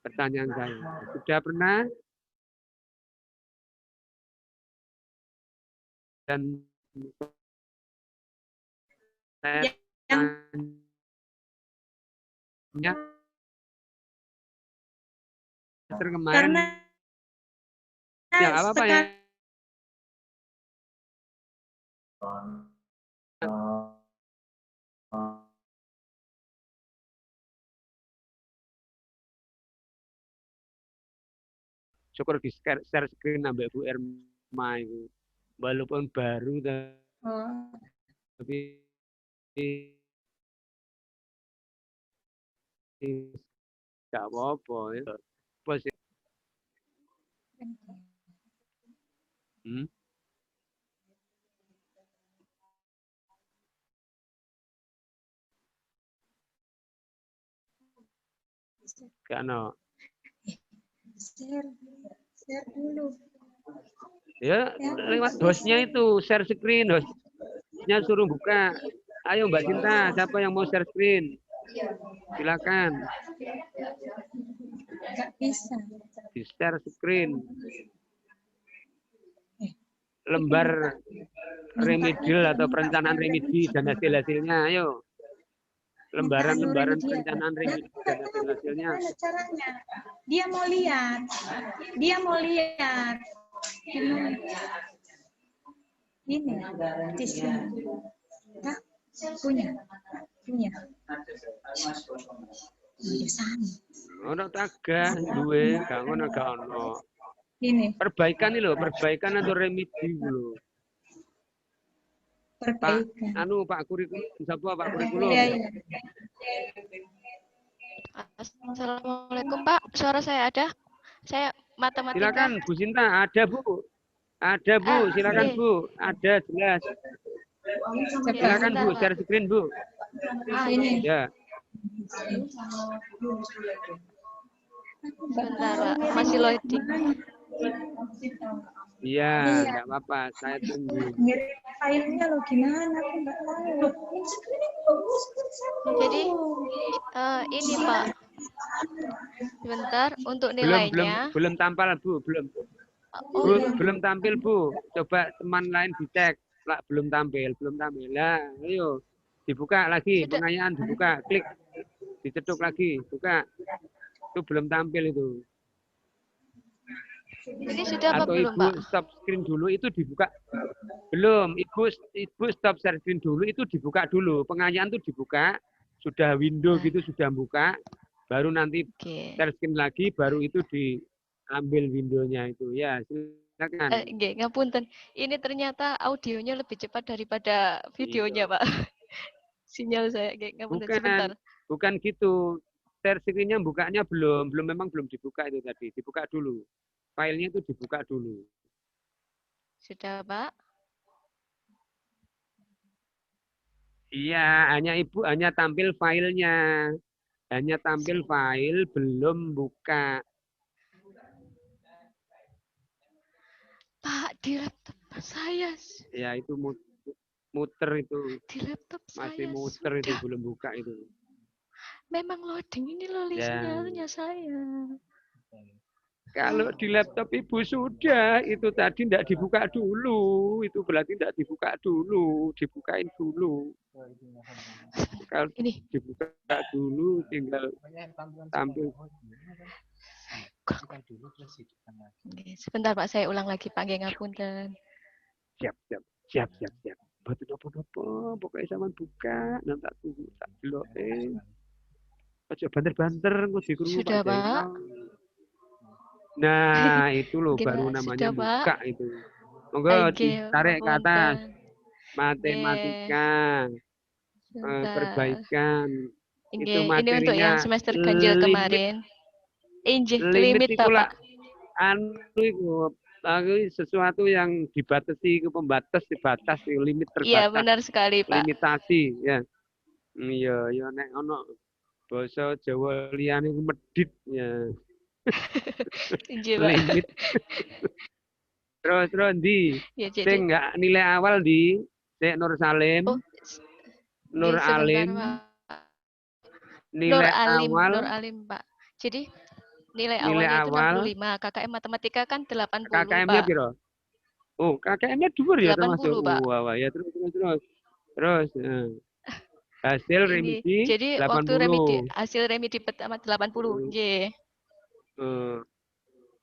Pertanyaan saya. Sudah pernah? Dan saya tanya kemarin ya apa ya? Syukur di share screen nambah Bu Erma itu. Walaupun baru tapi tidak apa-apa ya. Gak ono. Share dulu. Ya, lewat hostnya itu, share screen, hostnya suruh buka. Ayo Mbak Cinta, siapa yang mau share screen? Silakan. Nggak bisa. Di share screen. Lembar remedial atau perencanaan remedi dan hasil-hasilnya, ayo. Lembaran-lembaran perencanaan remedi dan hasil-hasilnya. Caranya, dia mau lihat. Dia mau lihat. Ini di sini. Nah, punya. Di sana. Ono tagah duwe, gak ngono gak ono. Ini. Perbaikan ini loh, perbaikan atau remedi lho. Perbaikan. Pak kurikulum, siapa Pak kurikulum? Iya. Assalamualaikum Pak, suara saya ada? Saya matematika. Silakan Bu Sinta, ada Bu. Ada Bu, silakan Bu. Ada jelas. Silakan Bu, share screen Bu. Ini. Ya. Sebentar Pak, masih loading. Iya, enggak apa-apa, saya tunggu. Ngirim filenya lo gimana? Aku nggak tahu. Jadi ini Pak, sebentar untuk nilainya. Belum tampil Bu, belum tampil Bu. Coba teman lain dicek, lah belum tampil. Lah, ayo dibuka lagi, pengayaan dibuka, klik, diceduk lagi, buka. Itu belum tampil itu. Ini sudah apa Atau belum Ibu Pak? stop screen dulu itu dibuka. Belum, Ibu stop share screen dulu itu dibuka dulu. Pengayaan itu dibuka, sudah window gitu sudah buka, baru nanti share screen lagi, baru itu diambil windownya itu. Ya, silakan. Ngapunten. Ini ternyata audionya lebih cepat daripada videonya Pak. Sinyal saya ngapunten sebentar. Bukan gitu. Share screen-nya bukanya memang belum dibuka itu tadi. Dibuka dulu. Filenya itu dibuka dulu. Sudah, Pak? Iya, hanya tampil filenya. Hanya tampil file, belum buka. Pak, di laptop saya. Ya, itu muter itu. Di laptop masih saya muter sudah. Itu, belum buka itu. Memang loading ini loh sinyalnya saya. Kalau di laptop Ibu sudah, itu tadi tidak dibuka dulu. Itu berarti tidak dibuka dulu. Dibukain dulu. Kalau ini dibuka dulu, tinggal tampil. Sebentar Pak, saya ulang lagi Pak, ngapunten. Siap. Betul apa-apa. Pokoknya sama buka. Nanti tunggu. Tak dulu. Aja banter-banter. Sudah Pak. Nah, itu loh baru namanya sudah, buka Pak. itu. Monggo ditarik ke atas. Matematika. Perbaikan. Itu materinya. Ini untuk yang semester ganjil kemarin. Limit Bapak. Itu sesuatu yang dibatasi, ke pembatas, dibatas, limit terbatas. Iya, benar sekali, Pak. Limitasi, ya. Iya, nek ono basa Jawa liyane medhit ya. Limit. Terus di ya, sing enggak nilai awal di Cek Nur Salim. Nur Alim. Nilai awal. Nur Alim, Pak. Jadi nilai awalnya itu 65, KKM matematika kan 80, KKM-nya Pak. piro? Oh, KKM-nya dhuwur ya 80, termasuk. Pak. Wah, ya terus. Hasil remedi jadi 80. waktu remedi hasil remedi pertama 80. Nggih.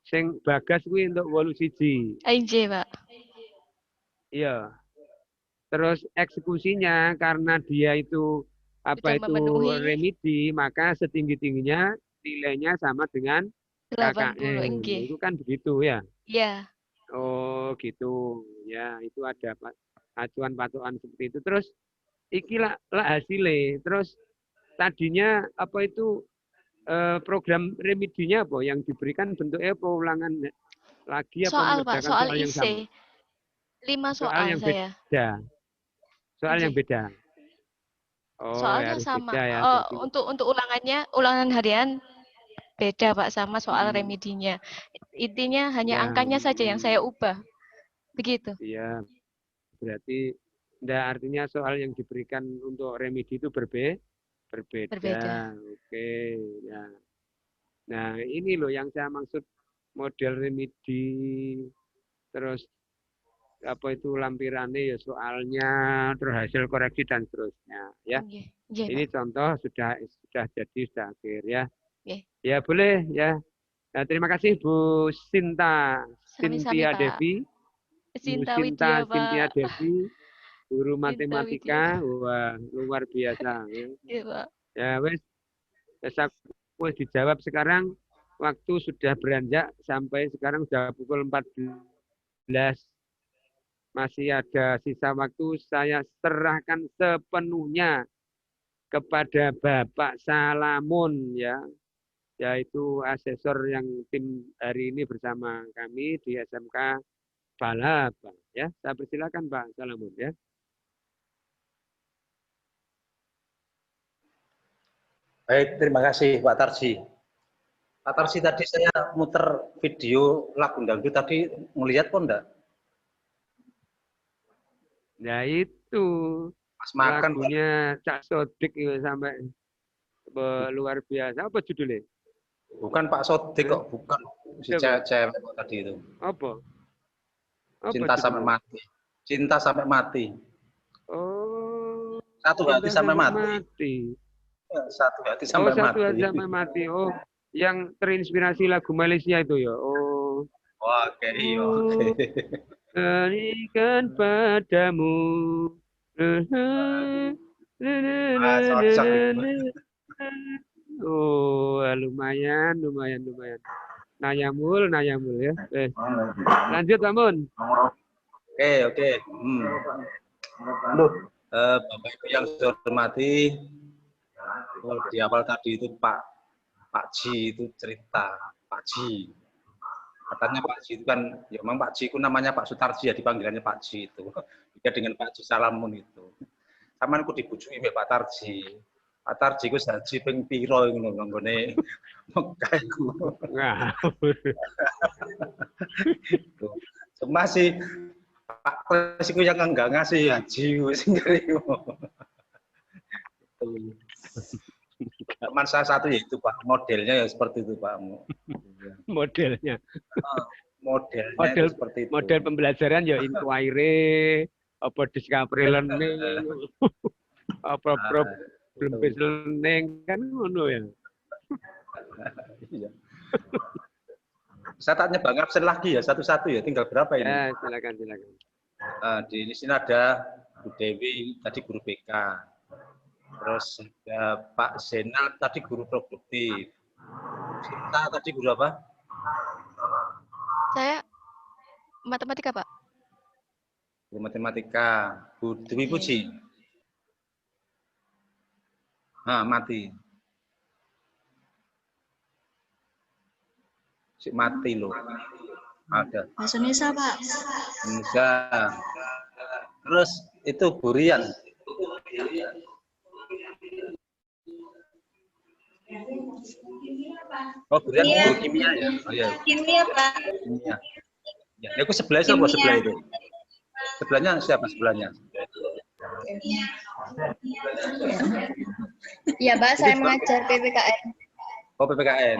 Sing bagas kuwi entuk 81. Nggih, Pak. Iya. Terus eksekusinya karena dia itu Sudah memenuhi remedi, maka setinggi-tingginya nilainya sama dengan 80. KKM. Nggih. Itu kan begitu ya? Iya. Oh, gitu. Ya, itu ada acuan patokan seperti itu. Terus iki lah hasilnya. Terus tadinya apa itu program remedinya apa yang diberikan bentuknya apa ulangan lagi apa Soal Pak, soal yang IC. sama? 5 soal yang saya. Beda. Soal yang beda. Oh, Soalnya sama. beda ya, untuk ulangan harian beda Pak sama soal remedinya. Intinya hanya Ya. angkanya saja yang saya ubah. Begitu. Iya, berarti enggak, artinya soal yang diberikan untuk remedi itu berbeda. Berbeda. Oke, ya. Nah, ini loh yang saya maksud model remedi, terus apa itu lampirannya ya soalnya, terus hasil koreksi dan seterusnya ya. Nggih, nggih, Ini Pak. contoh sudah jadi sudah akhir ya. Nggih. Ya boleh ya. Nah, terima kasih Bu Sinta Sami-sami, Cynthia Pak. Devi. Bu Sinta Sinta Widya, Cynthia Pak. Devi, guru Sinta matematika, wah luar biasa. Ya, Iya, Pak. ya wes, wes dijawab sekarang. Waktu sudah beranjak sampai sekarang sudah pukul 14. Masih ada sisa waktu, saya serahkan sepenuhnya kepada Bapak Salamun ya, yaitu asesor yang tim hari ini bersama kami di SMK Balaba ya. Saya persilakan Pak Salamun ya. Baik, terima kasih Pak Tarji. Pak Tarji, tadi saya muter video lagu dangdut tadi, ngelihat kok enggak? Nah itu Pas makan lagunya Cak Sodik itu sampai luar biasa. Apa judulnya? bukan Pak Sodik kok, bukan si cewek kok tadi itu. Apa? Cinta sampai mati. Cinta sampai mati. Oh. Satu hati sampai mati. Satu hati sampai mati. Satu hati sampai mati. Oh, yang terinspirasi lagu Malaysia itu ya. Oh. Oke, oke. Berikan padamu. Oh, lumayan. Nayamul ya. Lanjut, Amun. Oke. Bapak Ibu yang saya hormati, di awal tadi itu Pak Ji itu cerita, Pak Ji. Katanya Pak Ji itu kan, ya memang Pak Ji itu namanya Pak Sutarji ya, dipanggilannya Pak Ji itu. Dia dengan Pak Ji Salamun itu. Sama aku dibujuki mbek Pak Tarji. Pak Tarji ku haji ping piro ngono nggone Mekah iku. Ngawur. Masih Pak Kles iku yang enggak ngasih haji sing keriku. Teman saya satu yaitu Pak, modelnya ya seperti itu Pak. Modelnya. Modelnya seperti itu. Model pembelajaran ya inquiry, apa discovery learning, apa problem based learning kan ngono ya. Iya. Saya tanya Bang Absen lagi ya, satu-satu ya, tinggal berapa ini? Ya, silakan. Di sini ada Bu Dewi, tadi guru BK. Terus ada Pak Zainal, tadi guru produktif. Sinta, tadi guru apa? Saya matematika, Pak. Guru matematika. Bu Dewi Puji. Nah, mati. Si mati loh. Ada. Bahasa Indonesia, Pak. Enggak. Terus itu Bu Rian. Oh, Bu Rian guru kimia ya? Oh iya. Kimia, Pak. Kimia. Ya, aku sebelah siapa sebelah itu? Sebelahnya siapa sebelahnya? Iya, Pak, saya mengajar PPKN. Oh, PPKN.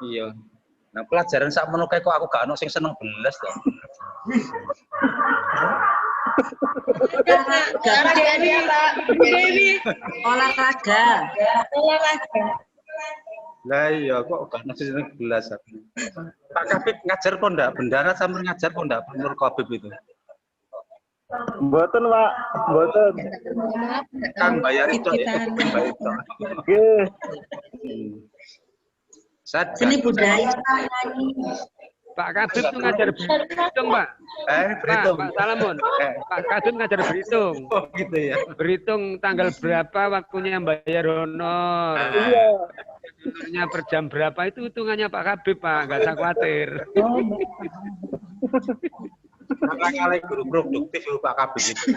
Iya. Nah, pelajaran sak menoke kok aku gak ono sing seneng belas to. Olahraga dia, Pak. Dewi. Olahraga. Lah iya kok gak ono sing seneng belas. Pak Kabib ngajar kok ndak? Bendara sampe ngajar kok ndak Nur Kabib itu? Mboten, Pak. Mboten. Kang bayar itu ya. Bayar itu. Nggih. Seni budaya. Pak Kabib tuh ngajar berhitung, Pak. Berhitung. Pak Salamun. Pak Kabib ngajar berhitung. Oh gitu ya. Berhitung tanggal berapa waktunya bayar honor. Iya. Honornya per jam berapa itu hitungannya Pak Kabib, Pak. Nggak usah khawatir. Kali guru produktif itu Pak Kabib itu.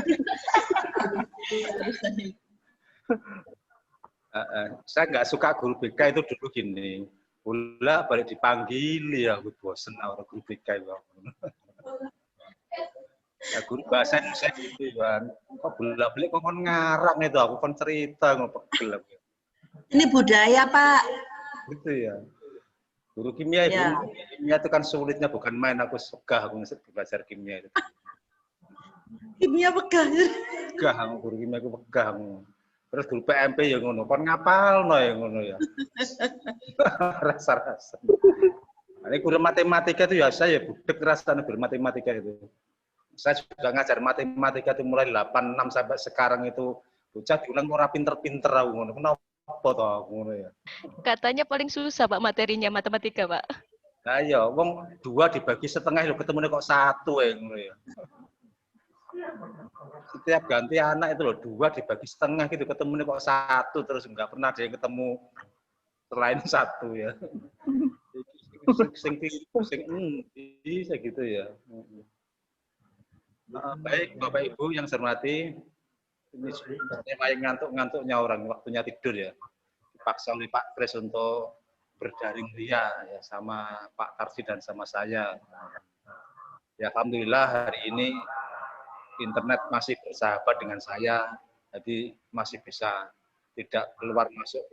Saya nggak suka guru BK itu dulu gini. Bola balik dipanggil ya, aku bosen orang guru BK itu. Ya guru bahasa Indonesia gitu kan. Kok bola balik kok ngarang itu, aku kan cerita ngopegel. Ini budaya, Pak. Gitu ya. Guru kimia, Ya. guru kimia itu kan sulitnya bukan main, aku segah aku belajar kimia itu. Kimia pegang. Pegah, guru kimia aku pegah. Terus guru PMP ya ngono, kon ngapalno ya ngono ya. Rasa-rasa. Ini guru matematika itu ya saya budek rasanya guru matematika itu. Saya juga ngajar matematika itu mulai 86 sampai sekarang itu bocah diulang ora pinter-pinter aku ngono. Kenapa toh aku ngono ya. Katanya paling susah Pak materinya matematika, Pak. Nah ya, wong 2 dibagi setengah lho ketemune kok 1 ya ngono ya. Setiap ganti anak itu loh 2 dibagi setengah gitu ketemunya kok 1 terus nggak pernah ada yang ketemu selain 1 ya. Bisa gitu ya. Baik Bapak Ibu yang saya hormati, ini saya ngantuk-ngantuknya orang waktunya tidur ya. Dipaksa oleh Pak Kris untuk berdaring ria ya sama Pak Tarsi dan sama saya. Ya alhamdulillah hari ini internet masih bersahabat dengan saya, jadi masih bisa tidak keluar masuk.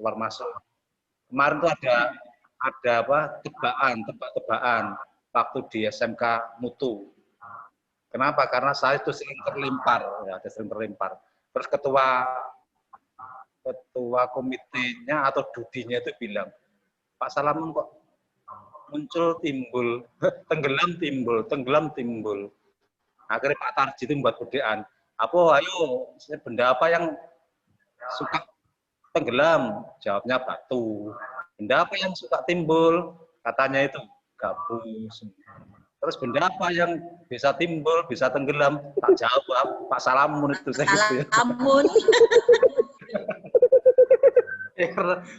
Kemarin tuh ada apa tebak-tebakan waktu di SMK Mutu. Kenapa? Karena saya itu sering terlempar, ya, sering terlempar. Terus ketua komitenya atau dudinya itu bilang, Pak Salamun kok muncul timbul, tenggelam timbul. Akhirnya Pak Tarji itu membuat godaan. Ayo, benda apa yang suka tenggelam? Jawabnya batu. Benda apa yang suka timbul? Katanya itu gabus. Terus benda apa yang bisa timbul, bisa tenggelam? Tak jawab, Pak Salamun itu saya gitu ya. Salamun.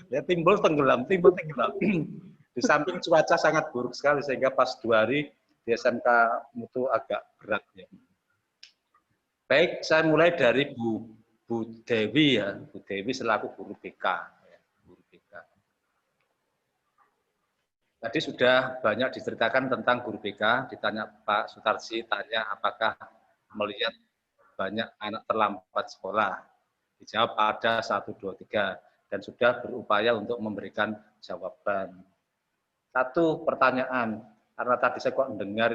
Ya timbul tenggelam. Di samping cuaca sangat buruk sekali sehingga pas 2 hari di SMK Mutu agak berat ya. Baik, saya mulai dari Bu Dewi ya, Bu Dewi selaku guru BK. Ya, guru BK. Tadi sudah banyak diceritakan tentang guru BK, ditanya Pak Sutarsi, tanya apakah melihat banyak anak terlambat sekolah. Dijawab ada 1, 2, 3 dan sudah berupaya untuk memberikan jawaban. 1 pertanyaan. Karena tadi saya kok dengar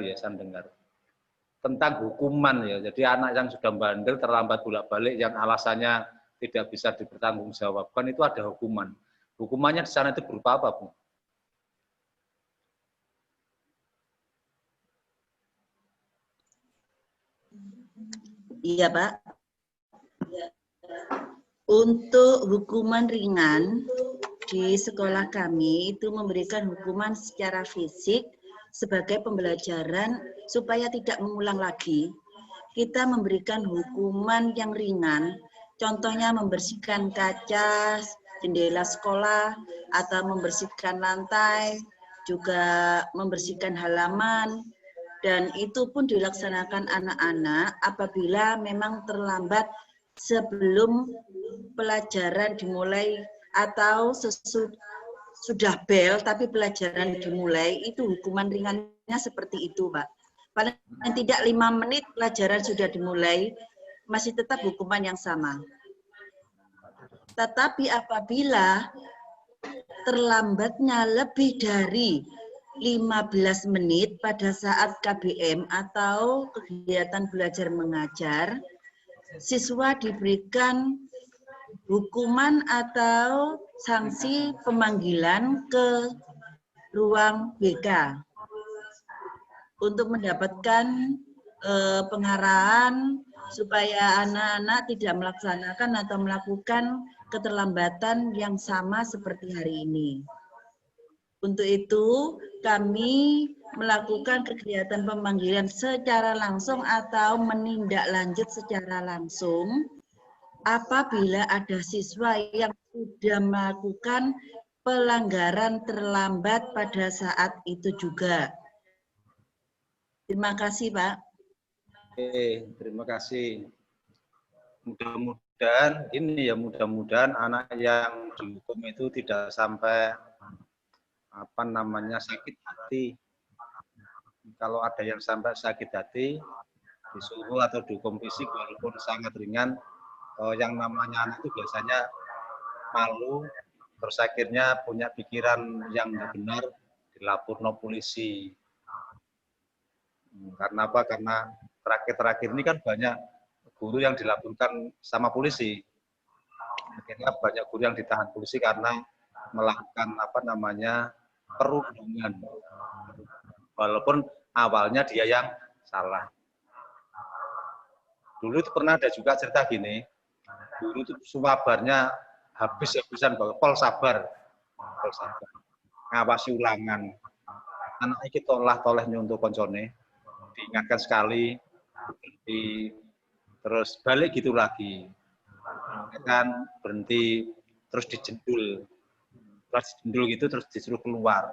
tentang hukuman ya. Jadi anak yang sudah bandel terlambat bolak-balik yang alasannya tidak bisa dipertanggungjawabkan itu ada hukuman. Hukumannya di sana itu berupa apa, Bu? Iya, Pak. Untuk hukuman ringan di sekolah kami itu memberikan hukuman secara fisik sebagai pembelajaran supaya tidak mengulang lagi. Kita memberikan hukuman yang ringan, contohnya membersihkan kaca, jendela sekolah, atau membersihkan lantai, juga membersihkan halaman, dan itu pun dilaksanakan anak-anak apabila memang terlambat sebelum pelajaran dimulai atau sudah bel tapi pelajaran dimulai, itu hukuman ringannya seperti itu, Pak. Paling tidak 5 menit pelajaran sudah dimulai, masih tetap hukuman yang sama. Tetapi apabila terlambatnya lebih dari 15 menit pada saat KBM atau kegiatan belajar mengajar, siswa diberikan hukuman atau sanksi pemanggilan ke ruang BK untuk mendapatkan pengarahan supaya anak-anak tidak melaksanakan atau melakukan keterlambatan yang sama seperti hari ini. Untuk itu, kami melakukan kegiatan pemanggilan secara langsung atau menindaklanjut secara langsung apabila ada siswa yang sudah melakukan pelanggaran terlambat pada saat itu juga. Terima kasih, Pak. Oke, terima kasih. Mudah-mudahan ini ya, mudah-mudahan anak yang dihukum itu tidak sampai apa namanya sakit hati. Kalau ada yang sampai sakit hati, disuruh atau dihukum fisik walaupun sangat ringan, yang namanya anak itu biasanya malu, terus akhirnya punya pikiran yang nggak benar, dilapor no polisi. Karena apa? Karena terakhir-terakhir ini kan banyak guru yang dilaporkan sama polisi. Akhirnya banyak guru yang ditahan polisi karena melakukan apa namanya perundungan. Walaupun awalnya dia yang salah. Dulu itu pernah ada juga cerita gini, dulu itu suwabarnya habis-habisan bahwa pol sabar, ngawasi ulangan. Anak ini toleh nyuntuk koncone, diingatkan sekali, terus balik gitu lagi, kan berhenti, terus dijendul, gitu terus disuruh keluar.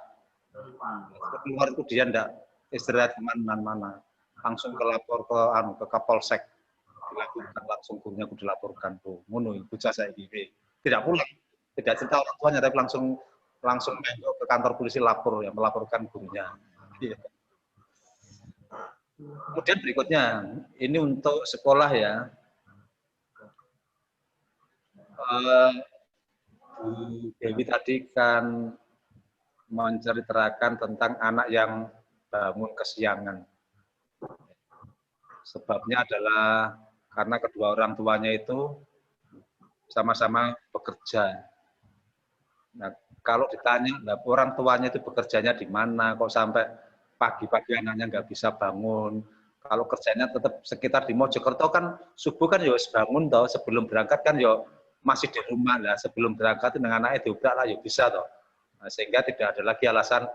Keluar itu dia ndak istirahat mana, langsung kelapor ke Kapolsek. Dilaporkan langsung gurunya aku dilaporkan tuh ngono bocah saya iki tidak pulang, tidak cerita orang tuanya tapi langsung ke kantor polisi lapor ya, melaporkan gurunya. Kemudian berikutnya ini untuk sekolah ya, Bu Dewi tadi kan menceritakan tentang anak yang bangun kesiangan. Sebabnya adalah karena kedua orang tuanya itu sama-sama bekerja. Nah, kalau ditanya, orang tuanya itu bekerjanya di mana, kok sampai pagi-pagi anaknya nggak bisa bangun. Kalau kerjanya tetap sekitar di Mojokerto kan, subuh kan ya bangun toh, sebelum berangkat kan ya masih di rumah lah, sebelum berangkat dengan anaknya diobrak lah ya bisa toh. Nah, sehingga tidak ada lagi alasan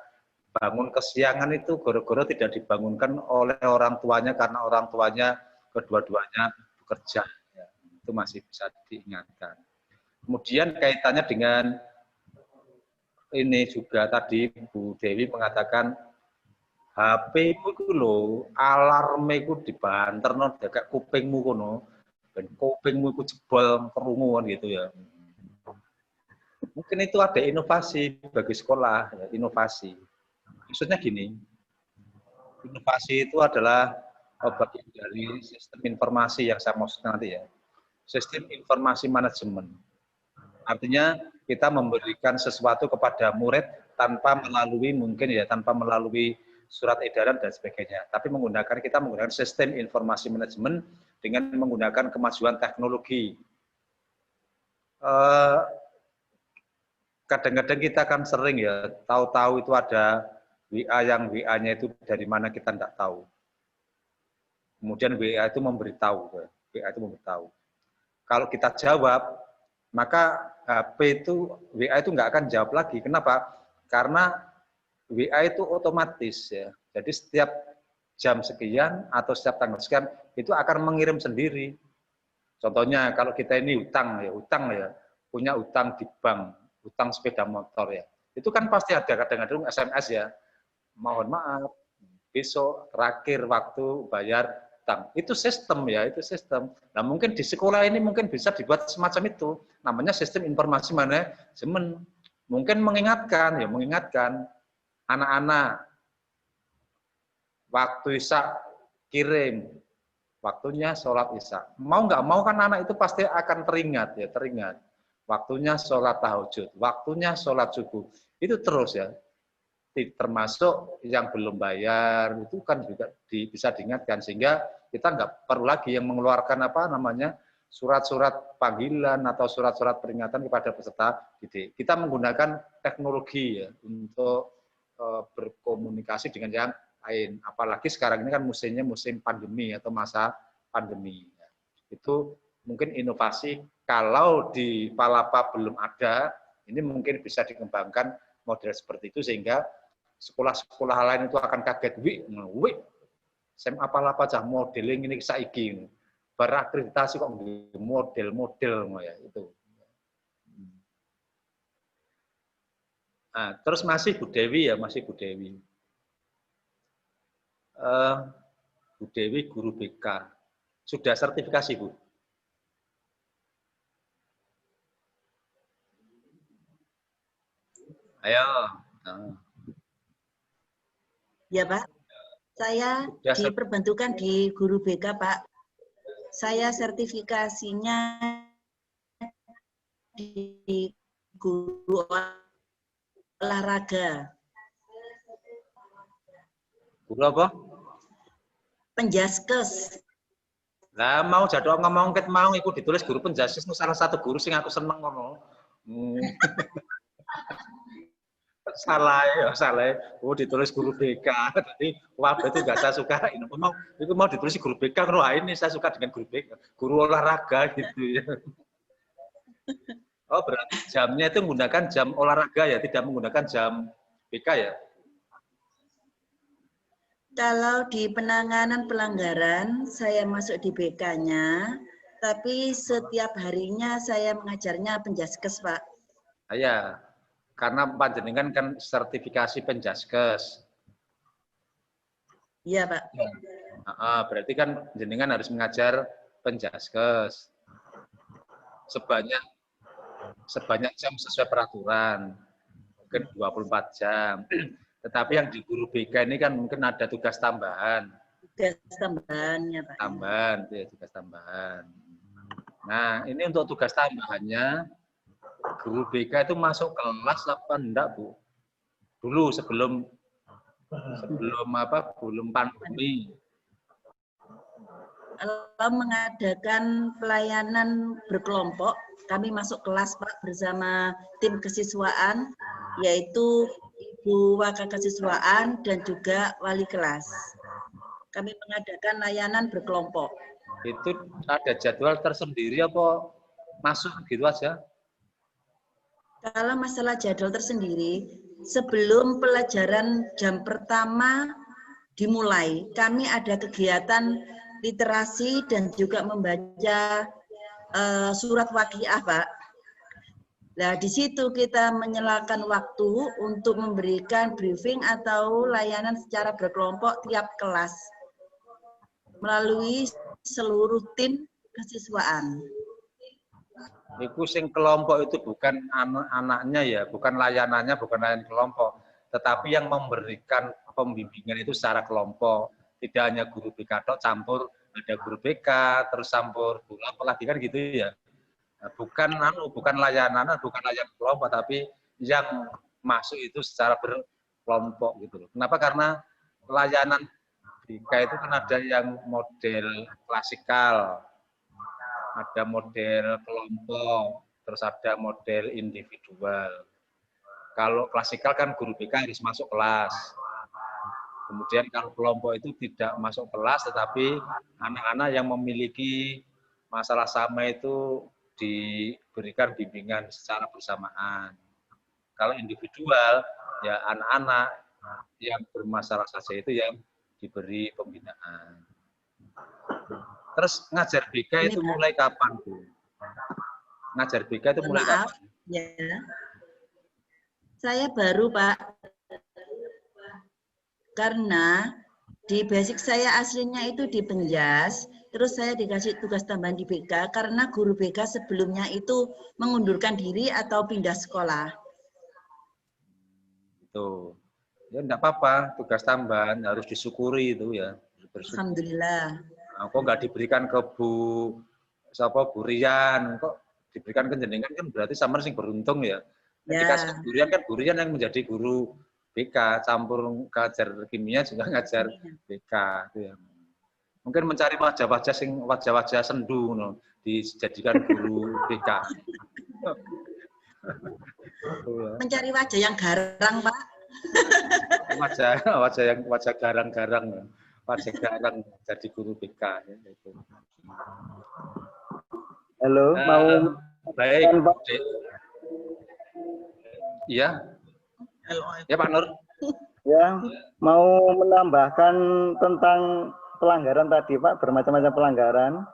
bangun kesiangan itu goro-goro tidak dibangunkan oleh orang tuanya karena orang tuanya kedua-duanya bekerja. Ya, itu masih bisa diingatkan. Kemudian kaitannya dengan ini juga tadi Bu Dewi mengatakan HP itu lho, alarm itu dibanterno dekat kupingmu kono, dan kupingmu itu jebol kerungu gitu ya. Mungkin itu ada inovasi bagi sekolah, ya, inovasi. Maksudnya gini, inovasi itu adalah bagian dari sistem informasi yang saya maksud nanti ya. Sistem informasi manajemen. Artinya kita memberikan sesuatu kepada murid tanpa melalui tanpa melalui surat edaran dan sebagainya. Tapi kita menggunakan sistem informasi manajemen dengan menggunakan kemajuan teknologi. Kadang-kadang kita kan sering ya, tahu-tahu itu ada WA yang WA-nya itu dari mana kita tidak tahu. Kemudian WA itu memberitahu. Kalau kita jawab, maka HP itu, WA itu nggak akan jawab lagi. Kenapa? Karena WA itu otomatis ya. Jadi setiap jam sekian atau setiap tanggal sekian itu akan mengirim sendiri. Contohnya kalau kita ini utang ya, punya utang di bank, utang sepeda motor ya. Itu kan pasti ada kadang-kadang SMS ya. Mohon maaf, besok terakhir waktu bayar utang. Itu sistem ya, itu sistem. Nah, mungkin di sekolah ini mungkin bisa dibuat semacam itu. Namanya sistem informasi manajemen. Mungkin mengingatkan anak-anak waktu isya kirim, waktunya sholat isya. Mau nggak mau kan anak itu pasti akan teringat. Waktunya sholat tahajud, waktunya sholat subuh. Itu terus ya. Termasuk yang belum bayar itu kan juga bisa diingatkan sehingga kita nggak perlu lagi yang mengeluarkan surat-surat panggilan atau surat-surat peringatan kepada peserta didik. Kita menggunakan teknologi ya untuk berkomunikasi dengan yang lain. Apalagi sekarang ini kan musim pandemi atau masa pandemi. Itu mungkin inovasi kalau di Palapa belum ada, ini mungkin bisa dikembangkan model seperti itu sehingga sekolah-sekolah lain itu akan kaget, wih, SMA Palapa cah modeling ini saiki. Berakreditasi kok model-model ya itu. Nah, terus masih Bu Dewi ya, Bu Dewi guru BK. Sudah sertifikasi, Bu? Ayo, Ya Pak, saya diperbantukan di guru BK Pak. Saya sertifikasinya di guru olahraga. Guru apa? Penjaskes. Lah mau jadwal ngomong ket mau ikut ditulis guru penjaskes itu salah satu guru sing aku seneng ngono. Salah ya, salah. Oh ditulis guru BK. Tadi waduh itu enggak saya suka. Itu mau ditulis guru BK ngono. Ini saya suka dengan guru BK. Guru olahraga gitu ya. Oh berarti jamnya itu menggunakan jam olahraga ya, tidak menggunakan jam BK ya? Kalau di penanganan pelanggaran, saya masuk di BK-nya, tapi setiap harinya saya mengajarnya penjaskes, Pak. Ya, karena panjenengan kan sertifikasi penjaskes. Iya, Pak. Berarti kan jenengan harus mengajar penjaskes sebanyak jam sesuai peraturan, mungkin 24 jam. Tetapi yang di guru BK ini kan mungkin ada tugas tambahan. Tugas tambahannya, Pak. Tambahan, ya, tugas tambahan. Nah, ini untuk tugas tambahannya, guru BK itu masuk kelas apa enggak, Bu? Dulu sebelum pandemi. Kalau mengadakan pelayanan berkelompok, kami masuk kelas, Pak, bersama tim kesiswaan, yaitu Ibu Wakil Kesiswaan dan juga wali kelas. Kami mengadakan layanan berkelompok. Itu ada jadwal tersendiri apa masuk gitu aja? Kalau masalah jadwal tersendiri, sebelum pelajaran jam pertama dimulai, kami ada kegiatan literasi dan juga membaca surat waqiah, Pak. Nah, di situ kita menyelakan waktu untuk memberikan briefing atau layanan secara berkelompok tiap kelas melalui seluruh tim kesiswaan. Iku sing kelompok itu bukan anak-anaknya ya, bukan layanannya, bukan layanan kelompok, tetapi yang memberikan pembimbingan itu secara kelompok. Tidak hanya guru BK campur, ada guru BK terus campur guru apalagi kan gitu ya. Bukan layanan kelompok, tapi yang masuk itu secara berkelompok gitu loh. Kenapa? Karena layanan BK itu kan ada yang model klasikal, ada model kelompok, terus ada model individual. Kalau klasikal kan guru BK harus masuk kelas. Kemudian kalau kelompok itu tidak masuk kelas, tetapi anak-anak yang memiliki masalah sama itu diberikan bimbingan secara bersamaan. Kalau individual, ya anak-anak yang bermasalah saja itu yang diberi pembinaan. Terus ngajar BK itu mulai kapan, Bu? Ngajar BK itu mulai kapan? Ya. Saya baru, Pak. Karena di basic saya aslinya itu di Penjas, terus saya dikasih tugas tambahan di BK karena guru BK sebelumnya itu mengundurkan diri atau pindah sekolah. Itu. Ya enggak apa-apa, tugas tambahan harus disyukuri itu ya. Alhamdulillah. Kok nggak diberikan ke Bu Rian, kok diberikan ke jenengan kan berarti sama sing beruntung ya. Dikasih Bu Rian kan Bu Rian yang menjadi guru BK, campur ngajar kimia juga ngajar BK itu ya. Mungkin mencari wajah-wajah sendu no, dijadikan guru BK. Mencari wajah yang garang, Pak. wajah garang-garang. Wajah garang jadi guru BK ya, itu. Halo, mau baik. Iya. Ya Pak Nur. Ya, mau menambahkan tentang pelanggaran tadi Pak, bermacam-macam pelanggaran.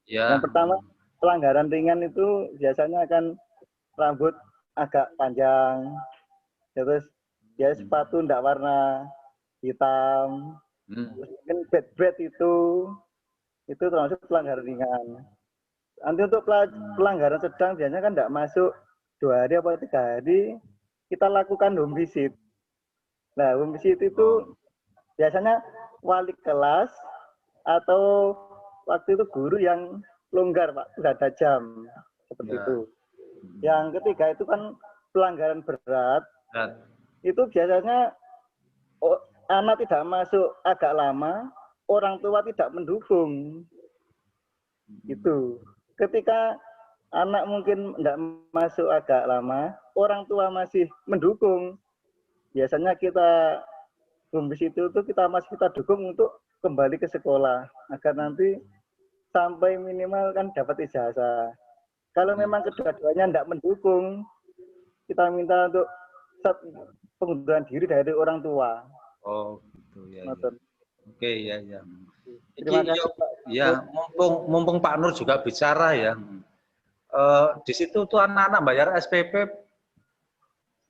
Ya. Yang pertama, pelanggaran ringan itu biasanya akan rambut agak panjang, terus dia sepatu enggak warna hitam, mungkin bed itu termasuk pelanggaran ringan. Nanti untuk pelanggaran sedang biasanya kan enggak masuk 2 hari atau 3 hari, kita lakukan home visit. Nah, home visit itu biasanya wali kelas atau waktu itu guru yang longgar, Pak, nggak ada jam seperti itu. Yang ketiga itu kan pelanggaran berat. Itu biasanya anak tidak masuk agak lama, orang tua tidak mendukung. Gitu. Ketika anak mungkin tidak masuk agak lama, orang tua masih mendukung. Biasanya kita home visit itu kita dukung untuk kembali ke sekolah agar nanti sampai minimal kan dapat ijazah. Kalau memang kedua-duanya tidak mendukung, kita minta untuk pengunduran diri dari orang tua. Oh, gitu ya. Oke, ya. Terima kasih, Pak. Ya, mumpung Pak Nur juga bicara ya. Di situ tuh anak-anak bayar SPP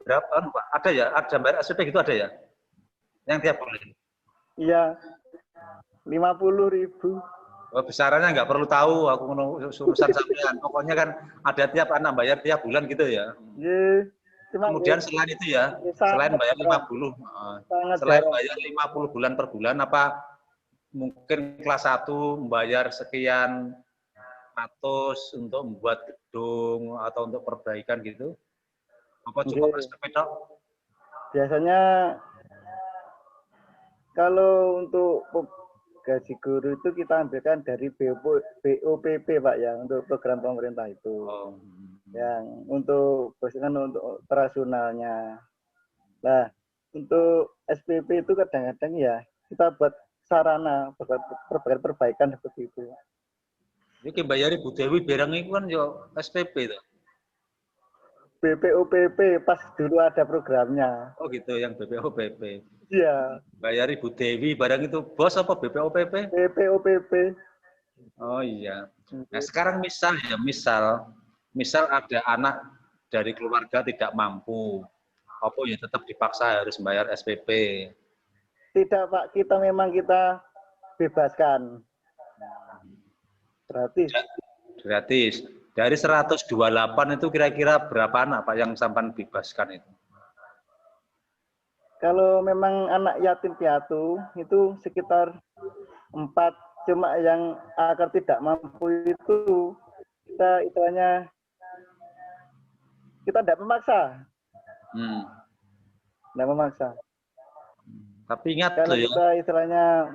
berapa, Pak? Ada ya? Ada bayar SPP gitu ada ya? Yang tiap bulan? Iya, 50.000. Oh, besarannya nggak perlu tahu, aku urusan sampean. Pokoknya kan ada tiap anak bayar tiap bulan gitu ya. Iya. Kemudian selain itu ya, selain bayar 50, selain bayar 50 bulan per bulan, apa mungkin kelas 1 membayar sekian ratus untuk membuat gedung atau untuk perbaikan gitu? Apa cuma SPP dok? Biasanya kalau untuk gaji guru itu kita ambilkan dari BOPP, Pak, ya, untuk program pemerintah itu. Yang untuk operasionalnya. Nah, untuk SPP itu kadang-kadang ya kita buat sarana perbaikan seperti itu. Ini bayar Bu Dewi barang itu kan yo SPP itu. BPOPP pas dulu ada programnya. Oh gitu, yang BPOPP. Iya. Bayar Bu Dewi barang itu bos apa BPOPP? BPOPP. Oh iya. Nah sekarang misal ada anak dari keluarga tidak mampu, apa ya tetap dipaksa harus bayar SPP? Tidak, Pak, kita bebaskan. Gratis. Gratis. Dari 128 itu kira-kira berapa anak, Pak, yang sampan bebaskan itu? Kalau memang anak yatim piatu itu sekitar 4, cuma yang agar tidak mampu itu kita istilahnya kita tidak memaksa. Tidak memaksa. Tapi ingat kalau loh ya. Kita istilahnya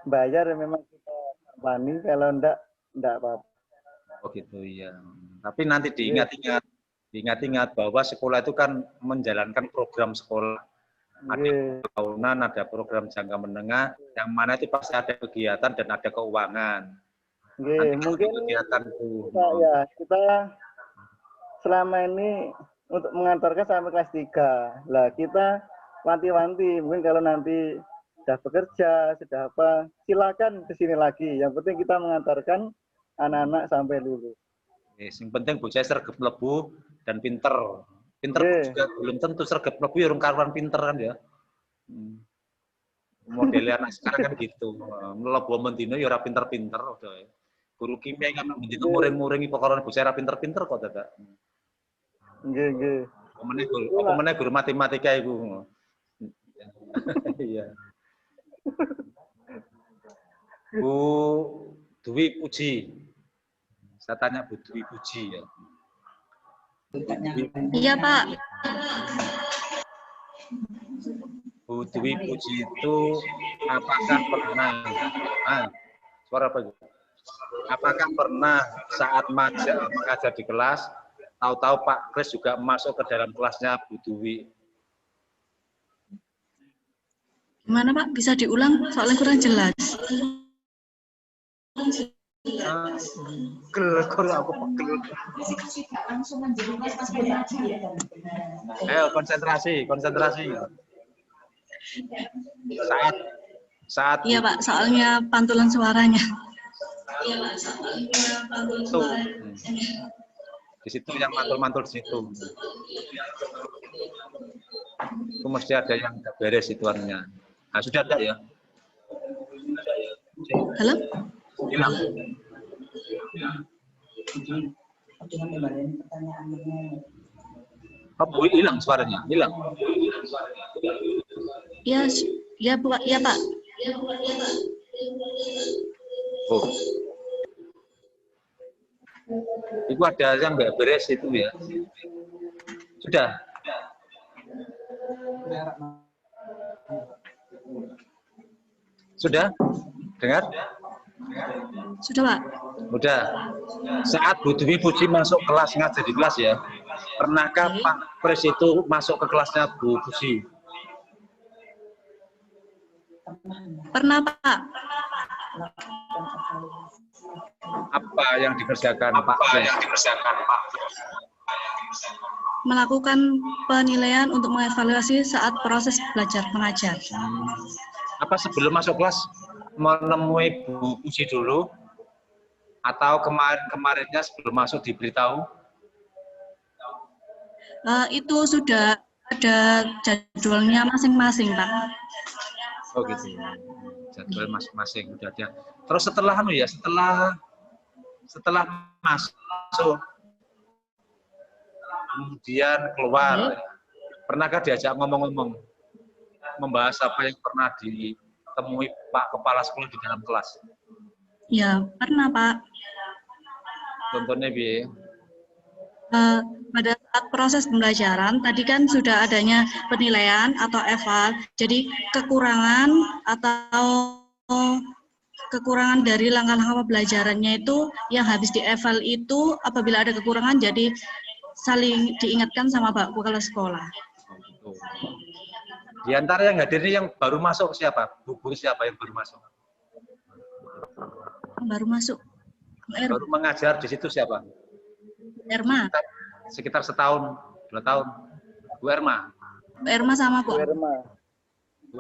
bayar memang kita wani, kalau enggak apa-apa. Oh gitu ya. Tapi nanti diingat-ingat bahwa sekolah itu kan menjalankan program sekolah. Ada tahunan, ada program jangka menengah, yang mana itu pasti ada kegiatan dan ada keuangan. Mungkin kita selama ini untuk mengantarkan sampai kelas 3. Lah kita wanti-wanti, mungkin kalau nanti sudah bekerja, sudah apa, silakan ke sini lagi. Yang penting kita mengantarkan anak-anak sampai lulus. Yang penting bocah sergap lebu dan pinter. Pinter juga belum tentu sergap lebu ya karuan pinter kan ya. Modelnya anak sekarang kan gitu. Melebu mendino ya ora pinter-pinter udah. Guru kimia kan mendino muring-muringi pokoknya bocah ora pinter-pinter kok dadak. Nggih. Apa meneh guru matematika iku. Iya. Bu Dwi Puji. Saya tanya Bu Dwi Puji ya. Iya, Pak. Bu Dwi Puji itu apakah pernah suara apa itu? Apakah pernah saat mengajar di kelas tahu-tahu Pak Kris juga masuk ke dalam kelasnya Bu Dwi? Gimana Pak? Bisa diulang? Soalnya kurang jelas. Aku pegel. Ayo konsentrasi. Saat iya Pak, soalnya pantulan suaranya. Di situ yang mantul-mantul di situ. Itu mesti ada yang beres situannya. Nah, sudah ada ya? Halo? Hilang. Bu, hilang suaranya, hilang. Ya, ya Bu, ya Pak. Oh. Itu ada yang nggak beres itu ya. Sudah. Sudah? Dengar? Sudah Pak. Udah. Saat Bu Dwi Puji masuk kelas, ngajar di kelas ya. Pernahkah Pak Pres itu masuk ke kelasnya Bu Puji? Pernah Pak. Apa yang dikerjakan Pak Pres? Melakukan penilaian untuk mengevaluasi saat proses belajar mengajar. Apa sebelum masuk kelas menemui Bu Puji dulu? Atau kemarin-kemarinnya sebelum masuk diberitahu? Itu sudah ada jadwalnya masing-masing, Pak. Oh gitu. Jadwal masing-masing udah ada. Terus setelah setelah masuk kemudian keluar, pernahkah diajak ngomong-ngomong, membahas apa yang pernah ditemui Pak Kepala Sekolah di dalam kelas? Ya, pernah Pak. Contohnya bi? Pada saat proses pembelajaran, tadi kan sudah adanya penilaian atau eval, jadi kekurangan atau kekurangan dari langkah-langkah pembelajarannya itu yang habis dieval itu apabila ada kekurangan jadi saling diingatkan sama Pak Kepala Sekolah. Di antara yang hadir ini yang baru masuk siapa? Bu guru siapa yang baru masuk? Baru masuk. Baru mengajar di situ siapa? Erma. Sekitar setahun, 2 tahun. Bu Erma. Bu Erma sama Bu. Bu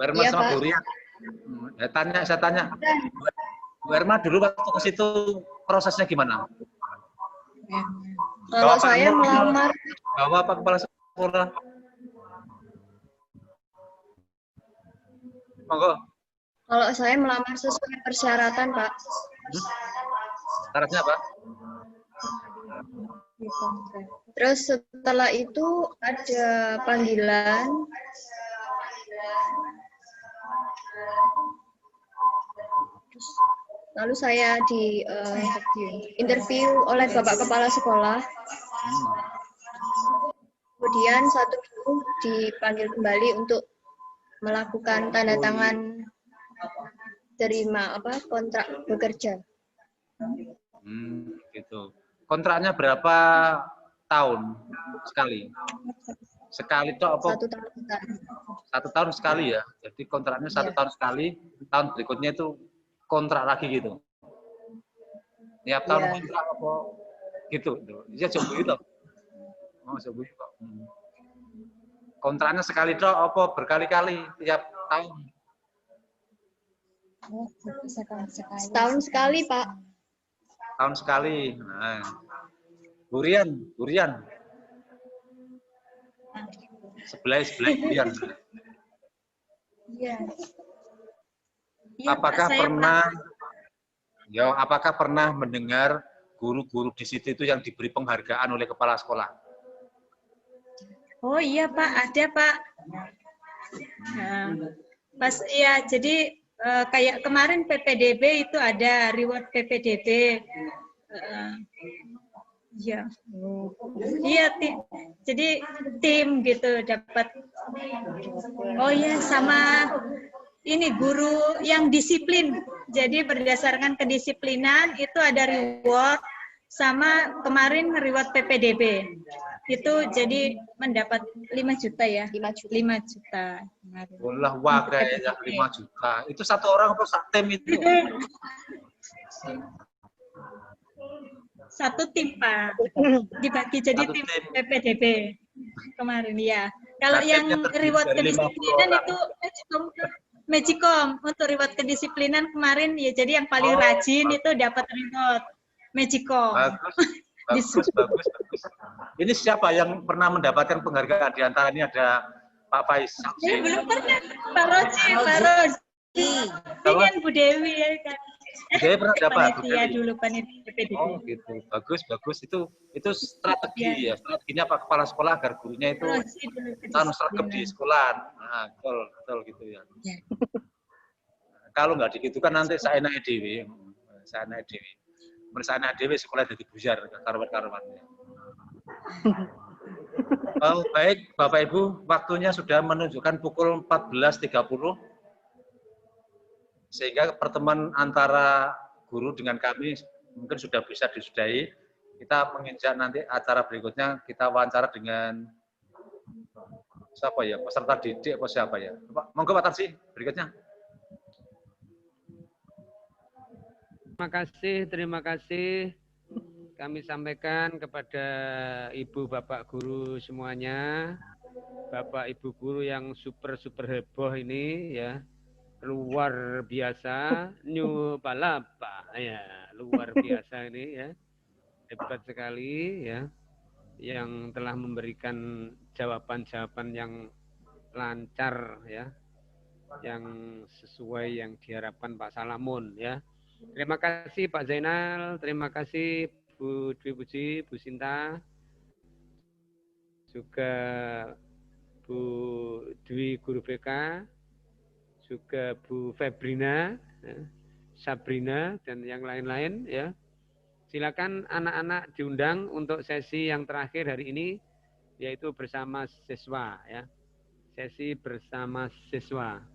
Erma Iya, sama Pak. Bu Rian. Saya tanya. Bu Erma dulu waktu ke situ prosesnya gimana? Kalau saya melamar, Bawa Pak Kepala Sekolah. Monggo. kalau saya melamar sesuai persyaratan, Pak. Syaratnya apa? Terus setelah itu ada panggilan. Lalu saya di interview oleh Bapak Kepala Sekolah. Kemudian 1 minggu dipanggil kembali untuk melakukan tanda tangan terima kontrak bekerja. Gitu. Kontraknya berapa tahun sekali? Sekali itu apa? 1 tahun. 1 tahun sekali ya. Jadi kontraknya 1 tahun sekali. Tahun berikutnya itu kontrak lagi gitu. Tiap tahun kontrak apa? Gitu. Ya coba itu. Oh, coba itu. Kontraknya sekali itu apa berkali-kali tiap tahun? Setahun sekali, Pak. Tahun sekali. Nah. Burian. Sebelah Burian. Iya. Apakah pernah mendengar guru-guru di situ itu yang diberi penghargaan oleh kepala sekolah? Oh iya Pak, ada Pak. Nah, pas ya jadi kayak kemarin PPDB itu ada reward PPDB. Ya, iya jadi tim gitu dapat. Oh ya sama ini guru yang disiplin. Jadi berdasarkan kedisiplinan itu ada reward sama kemarin reward PPDB. Itu jadi mendapat 5 juta ya. 5 juta. Bolah kayaknya 5 juta. Itu satu orang apa satu tim itu? Satu tim Pak. Dibagi jadi tim PPDB kemarin ya. Kalau yang reward kedisiplinan itu Magicom. Untuk reward kedisiplinan kemarin ya jadi yang paling rajin itu dapat reward Magicom. Bagus. Ini siapa yang pernah mendapatkan penghargaan? Di antara ini ada Pak Faiz. Belum pernah. Pak Roji. Dengan Bu Dewi ya kan. Budaya pernah dapat. Panitia dulu, panitia PPDB. Oh gitu, bagus. Itu strategi ya, strateginya Pak Kepala Sekolah agar gurunya itu sergap di sekolah. Nah, betul gitu ya. Kalau nggak gitu kan nanti saya naik dewi. Meresana dewi sekolah jadi bujar karuan-karuan. Oh, baik Bapak Ibu, waktunya sudah menunjukkan pukul 14.30. Sehingga pertemuan antara guru dengan kami mungkin sudah bisa disudahi. Kita menginjak nanti acara berikutnya, kita wawancara dengan siapa ya, peserta didik atau siapa ya. Monggo Pak Tarsi, berikutnya. Terima kasih. Kami sampaikan kepada Ibu Bapak Guru semuanya, Bapak Ibu Guru yang super heboh ini ya. Luar biasa, New Palapa ya, luar biasa ini ya, hebat sekali ya, yang telah memberikan jawaban-jawaban yang lancar ya, yang sesuai yang diharapkan Pak Salamun ya. Terima kasih Pak Zainal, terima kasih Bu Dwi Puji, Bu Sinta, juga Bu Dwi Guru BK, juga Bu Febrina, ya, Sabrina, dan yang lain-lain ya. Silakan anak-anak diundang untuk sesi yang terakhir hari ini, yaitu bersama siswa ya. Sesi bersama siswa.